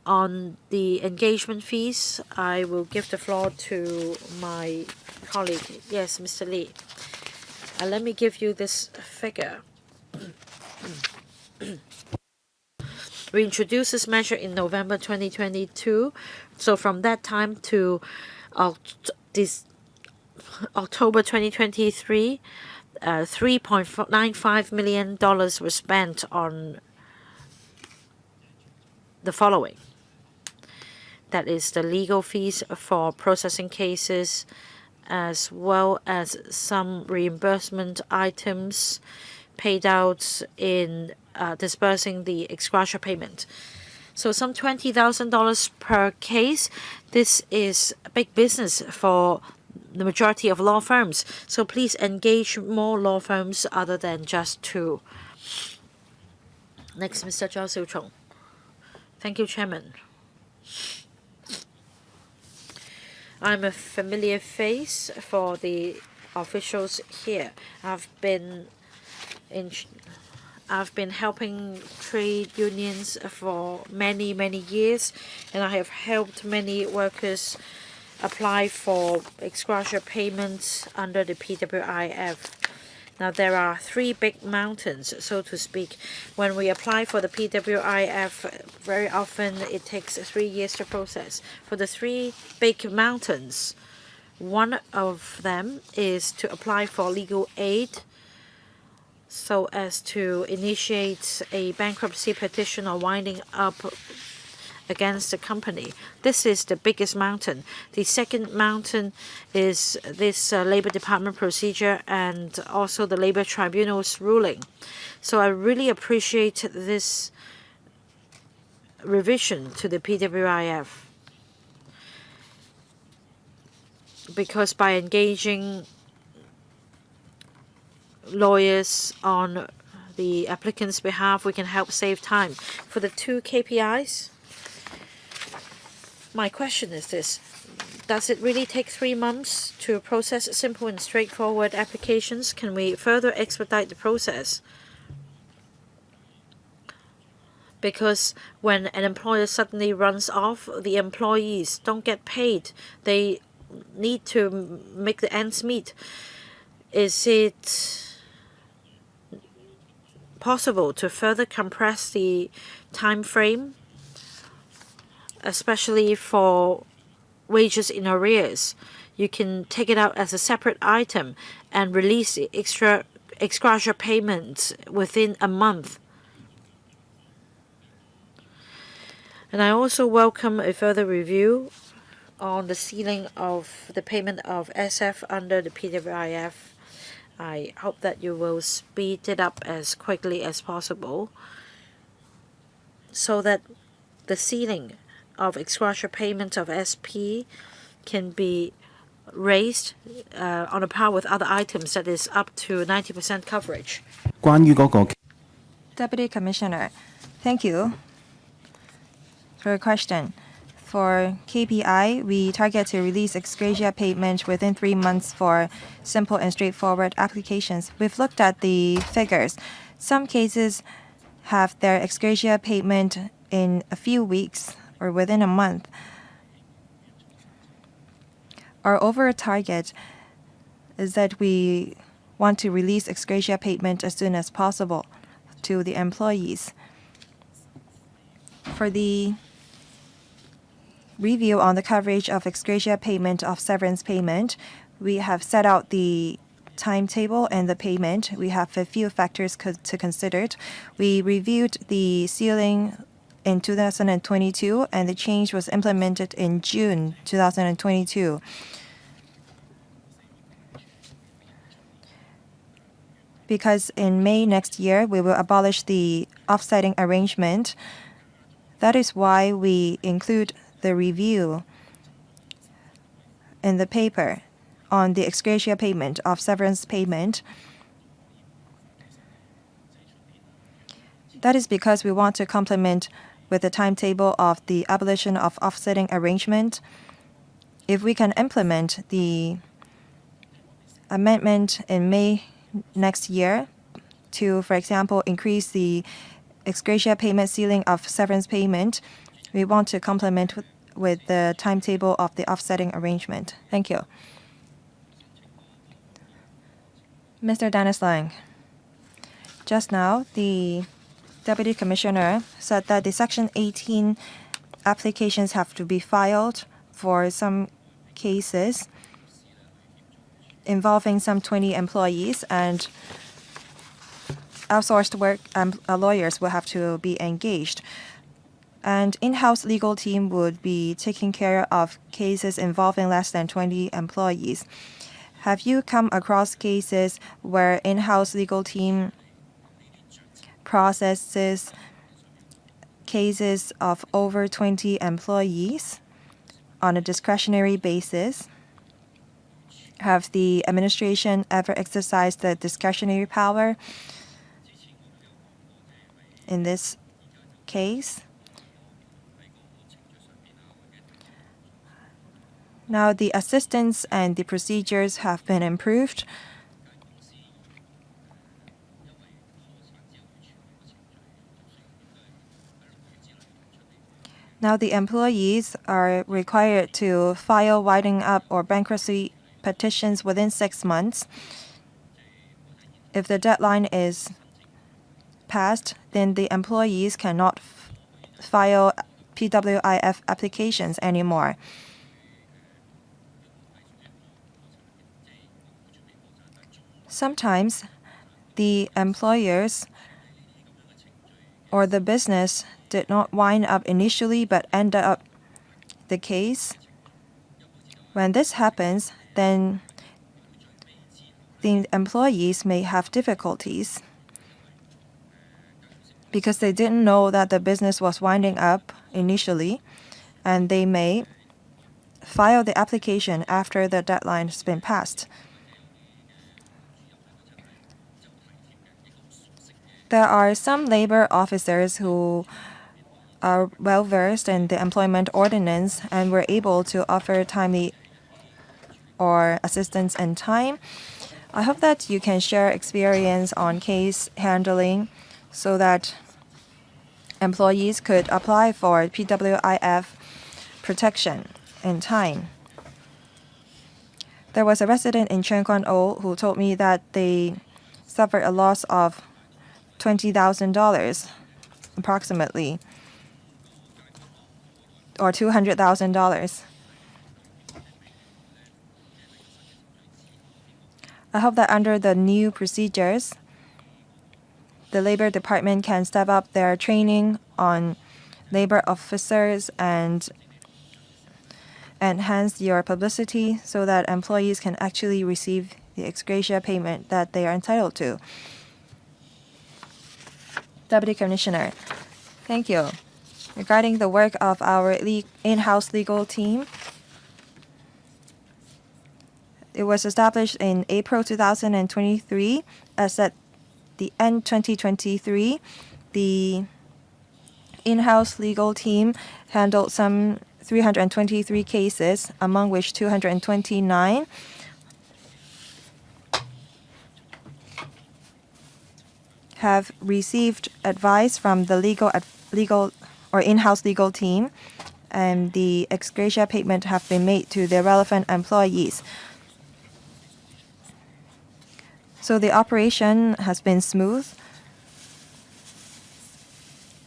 On the engagement fees, I will give the floor to my colleague. Yes, Mr. Lee. Let me give you this figure. We introduced this measure in November 2022. So from that time to October 2023, $3.95 million was spent on the following. That is the legal fees for processing cases, as well as some reimbursement items paid out in disbursing the ex gratia payment. So some $20,000 per case. This is big business for the majority of law firms. So please engage more law firms other than just two. Next, Mr. Zhao Xiuchong. Thank you, Chairman. I'm a familiar face for the officials here. I've been helping trade unions for many years, and I have helped many workers apply for ex gratia payments under the PWIF. Now, there are three big mountains, so to speak. When we apply for the PWIF, very often it takes 3 years to process. For the three big mountains, one of them is to apply for legal aid so as to initiate a bankruptcy petition or winding up against the company. This is the biggest mountain. The second mountain is this Labor Department procedure and also the Labor Tribunal's ruling. So I really appreciate this revision to the PWIF, because by engaging lawyers on the applicant's behalf, we can help save time. For the two KPIs, my question is this: does it really take 3 months to process simple and straightforward applications? Can we further expedite the process? Because when an employer suddenly runs off, the employees don't get paid. They need to make the ends meet. Is it possible to further compress the time frame, especially for wages in arrears? You can take it out as a separate item and release the ex gratia payments within a month. And I also welcome a further review on the ceiling of the payment of SF under the PWIF. I hope that you will speed it up as quickly as possible so that the ceiling of ex gratia payment of SP can be raised on a par with other items, that is up to 90% coverage. 關於嗰個 Deputy Commissioner, thank you for your question. For KPI, we target to release ex gratia payment within 3 months for simple and straightforward applications. We've looked at the figures. Some cases have their ex gratia payment in a few weeks or within a month. Our overall target is that we want to release ex gratia payment as soon as possible to the employees. For the review on the coverage of ex gratia payment of severance payment, we have set out the timetable and the payment. We have a few factors to consider. We reviewed the ceiling in 2022, and the change was implemented in June 2022. Because in May next year, we will abolish the offsetting arrangement. That is why we include the review in the paper on the ex gratia payment of severance payment. That is because we want to complement with the timetable of the abolition of offsetting arrangement. If we can implement the amendment in May next year to, for example, increase the ex gratia payment ceiling of severance payment, we want to complement with the timetable of the offsetting arrangement. Thank you. Mr. Dennis Lang. Just now, the Deputy Commissioner said that the Section 18 applications have to be filed for some cases involving some 20 employees, and outsourced work lawyers will have to be engaged. And in-house legal team would be taking care of cases involving less than 20 employees. Have you come across cases where in-house legal team processes cases of over 20 employees on a discretionary basis? Have the administration ever exercised the discretionary power in this case? Now the assistance and the procedures have been improved. Now the employees are required to file winding up or bankruptcy petitions within 6 months. If the deadline is passed, then the employees cannot file PWIF applications anymore. Sometimes the employers or the business did not wind up initially but ended up the case. When this happens, then the employees may have difficulties because they didn't know that the business was winding up initially, and they may file the application after the deadline has been passed. There are some labor officers who are well versed in the Employment Ordinance and were able to offer timely or assistance in time. I hope that you can share experience on case handling so that employees could apply for PWIF protection in time. There was a resident in Cheung Kwan O who told me that they suffered a loss of $20,000 approximately, or $200,000. I hope that under the new procedures, the Labor Department can step up their training on labor officers and enhance your publicity so that employees can actually receive the ex gratia payment that they are entitled to. Deputy Commissioner, thank you. Regarding the work of our in-house legal team, it was established in April 2023. As at the end 2023, the in-house legal team handled some 323 cases, among which 229 have received advice from the legal or in-house legal team, and the ex gratia payment have been made to the relevant employees. So the operation has been smooth.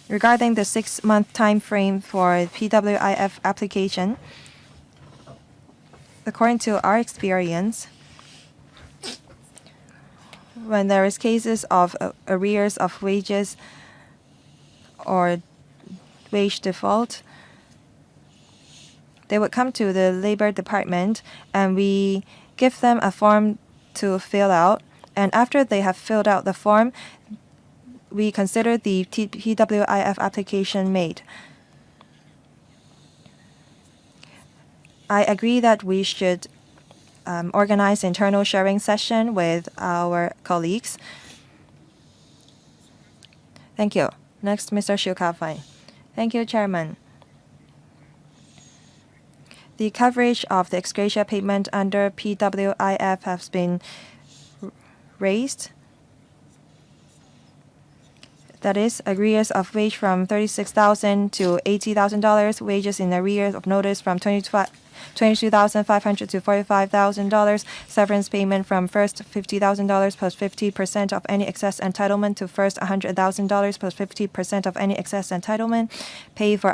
Regarding the 6-month time frame for PWIF application, according to our experience, when there is cases of arrears of wages or wage default, they would come to the Labor Department and we give them a form to fill out. And after they have filled out the form, we consider the PWIF application made. I agree that we should organize internal sharing session with our colleagues. Thank you. Next, Mr. Xu Kaofai. Thank you, Chairman. The coverage of the ex gratia payment under PWIF has been raised. That is, arrears of wage from $36,000 to $80,000, wages in arrears of notice from $22,500 to $45,000, severance payment from first $50,000 plus 50% of any excess entitlement to first $100,000 plus 50% of any excess entitlement, pay for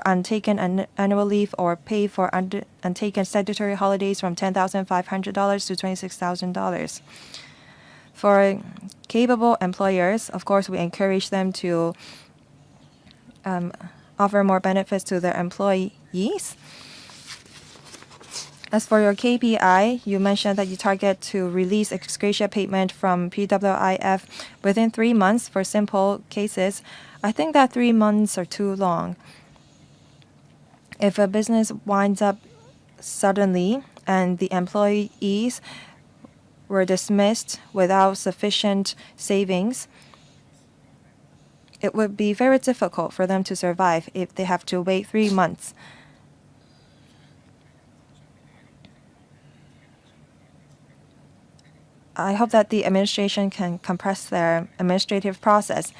untaken annual leave or pay for untaken statutory holidays from $10,500 to $26,000. For capable employers, of course, we encourage them to offer more benefits to their employees. As for your KPI, you mentioned that you target to release ex gratia payment from PWIF within 3 months for simple cases. I think that 3 months are too long. If a business winds up suddenly and the employees were dismissed without sufficient savings, it would be very difficult for them to survive if they have to wait 3 months. I hope that the administration can compress their administrative process.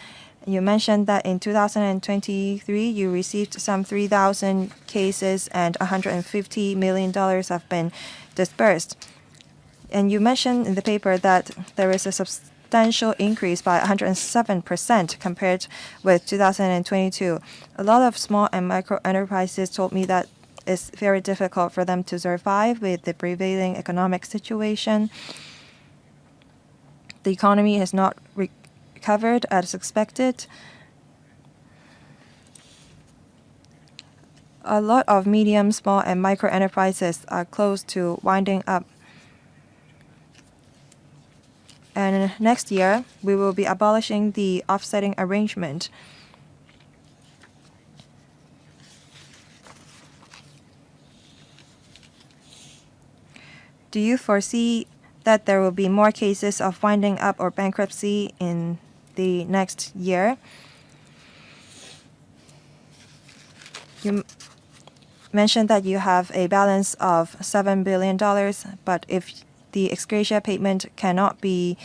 You mentioned that in 2023, you received some 3,000 cases and $150 million have been disbursed. And you mentioned in the paper that there is a substantial increase by 107% compared with 2022. A lot of small and micro enterprises told me that it's very difficult for them to survive with the prevailing economic situation. The economy has not recovered as expected. A lot of medium, small, and micro enterprises are close to winding up. And next year, we will be abolishing the offsetting arrangement. Do you foresee that there will be more cases of winding up or bankruptcy in the next year? You mentioned that you have a balance of $7 billion, but if the ex gratia payment cannot be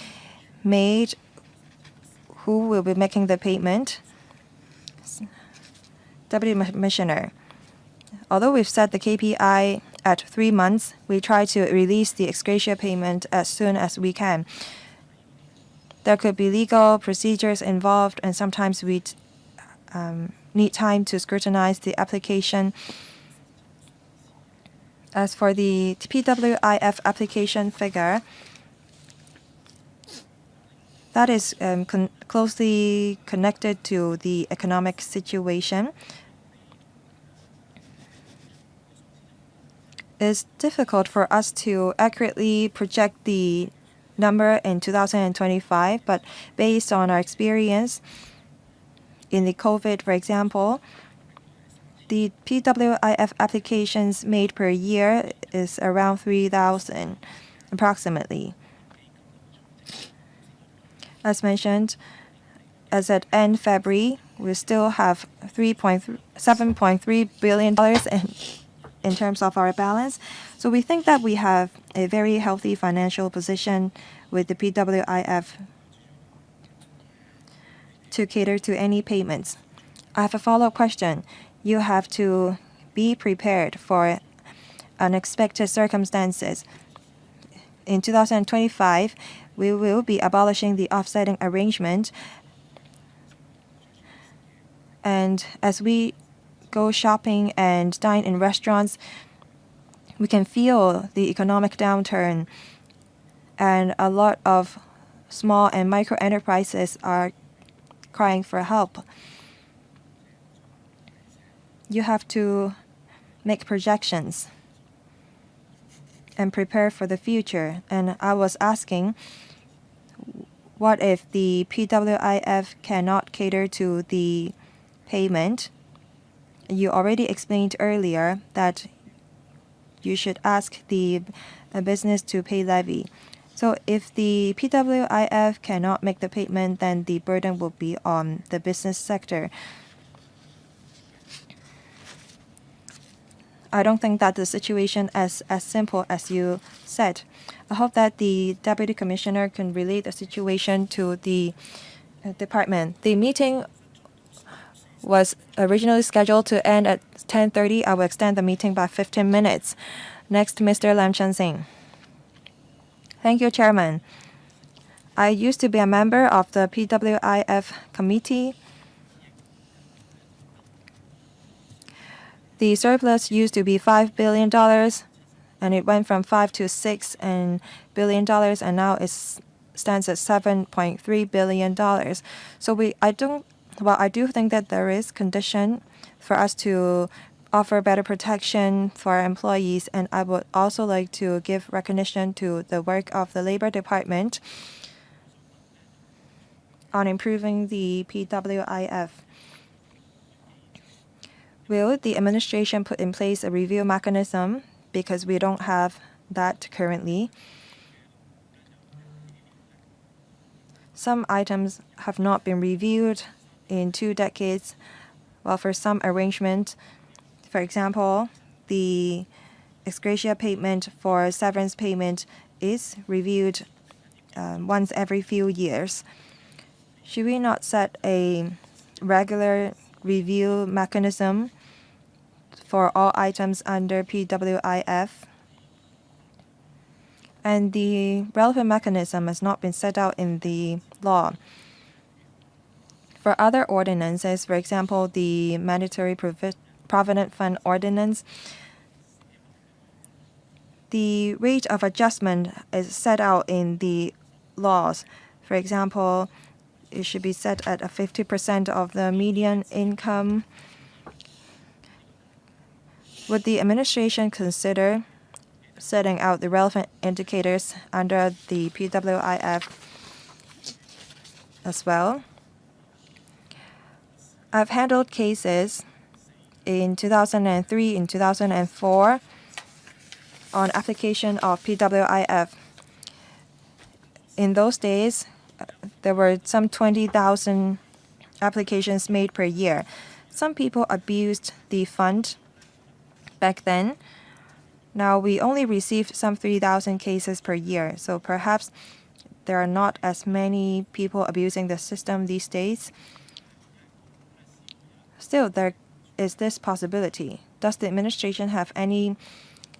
made, who will be making the payment? Deputy Commissioner, although we've set the KPI at 3 months, we try to release the ex gratia payment as soon as we can. There could be legal procedures involved, and sometimes we need time to scrutinize the application. As for the PWIF application figure, that is closely connected to the economic situation. It's difficult for us to accurately project the number in 2025, but based on our experience in the COVID, for example, the PWIF applications made per year is around 3,000 approximately. As mentioned, as at end February, we still have $7.3 billion in terms of our balance. So we think that we have a very healthy financial position with the PWIF to cater to any payments. I have a follow-up question. you have to be prepared for unexpected circumstances. In 2025, we will be abolishing the offsetting arrangement. And as we go shopping and dine in restaurants, we can feel the economic downturn, and a lot of small and micro enterprises are crying for help. You have to make projections and prepare for the future. And I was asking, what if the PWIF cannot cater to the payment? You already explained earlier that you should ask the business to pay levy. So if the PWIF cannot make the payment, then the burden will be on the business sector. I don't think that the situation is as simple as you said. I hope that the Deputy Commissioner can relate the situation to the department. The meeting was originally scheduled to end at 10:30. I will extend the meeting by 15 minutes. Next, Mr. Lam Chen-sing. Thank you, Chairman. I used to be a member of the PWIF committee. The surplus used to be $5 billion, and it went from $5 to $6 billion, and now it stands at $7.3 billion. So I do think that there is condition for us to offer better protection for our employees, and I would also like to give recognition to the work of the Labor Department on improving the PWIF. Will the administration put in place a review mechanism, because we don't have that currently? Some items have not been reviewed in 2 decades, while for some arrangement, for example, the ex gratia payment for severance payment is reviewed once every few years. Should we not set a regular review mechanism for all items under PWIF? And the relevant mechanism has not been set out in the law. For other ordinances, for example, the Mandatory Provident Fund Ordinance, the rate of adjustment is set out in the laws. For example, it should be set at 50% of the median income. Would the administration consider setting out the relevant indicators under the PWIF as well? I've handled cases in 2003 and 2004 on application of PWIF. In those days, there were some 20,000 applications made per year. Some people abused the fund back then. Now we only received some 3,000 cases per year, so perhaps there are not as many people abusing the system these days. Still, there is this possibility. Does the administration have any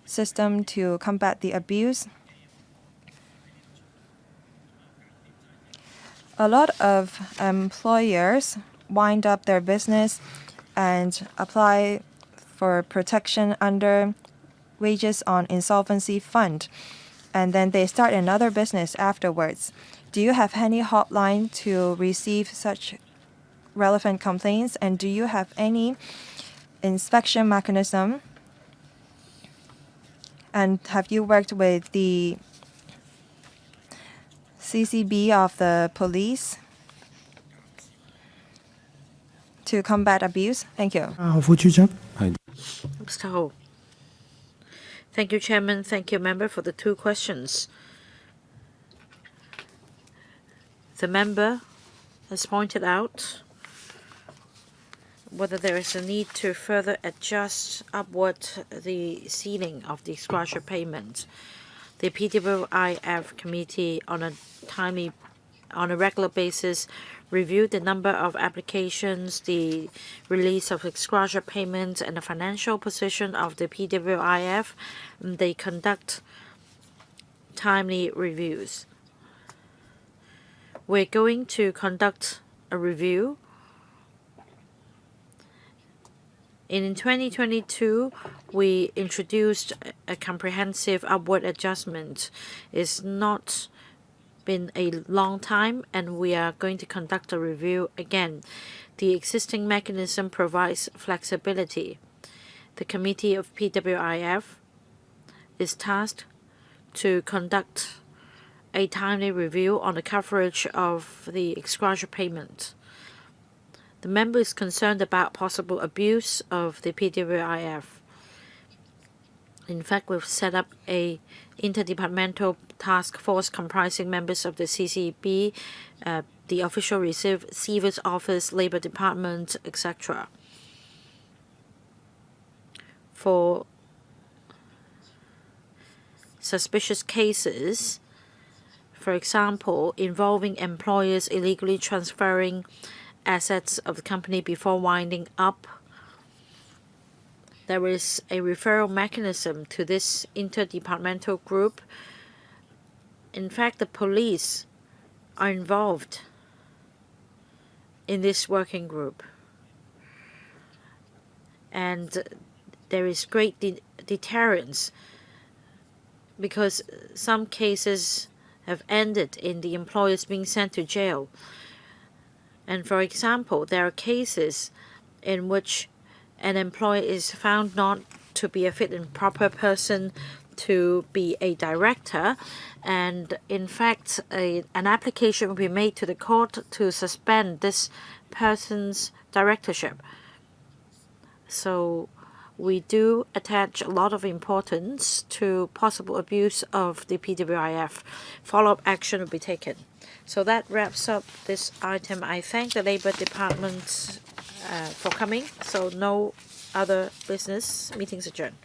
system to combat the abuse? A lot of employers wind up their business and apply for protection under wages on insolvency fund, and then they start another business afterwards. Do you have any hotline to receive such relevant complaints, and do you have any inspection mechanism? And have you worked with the CCB of the police to combat abuse? Thank you. 何副處長。 Mr. Ho. Thank you, Chairman. Thank you, Member, for the 2 questions. The member has pointed out whether there is a need to further adjust upward the ceiling of the ex gratia payment. The PWIF committee on a timely on a regular basis review the number of applications, the release of ex-gratia payments, and the financial position of the PWIF. They conduct timely reviews. We're going to conduct a review. In 2022, we introduced a comprehensive upward adjustment. It's not been a long time, and we are going to conduct a review again. The existing mechanism provides flexibility. The Committee of PWIF is tasked to conduct a timely review on the coverage of the ex-gratia payment. The member is concerned about possible abuse of the PWIF. In fact, we've set up a interdepartmental task force comprising members of the CCB, the Official Receiver's Office, Labor Department, etc. For suspicious cases, for example, involving employers illegally transferring assets of the company before winding up, there is a referral mechanism to this interdepartmental group. In fact, the police are involved in this working group. And there is great deterrence because some cases have ended in the employers being sent to jail. And for example, there are cases in which an employee is found not to be a fit and proper person to be a director, and in fact an application will be made to the court to suspend this person's directorship. So we do attach a lot of importance to possible abuse of the PWIF. Follow-up action will be taken. So that wraps up this item. I thank the Labour Department for coming. So no other business. Meeting's adjourned.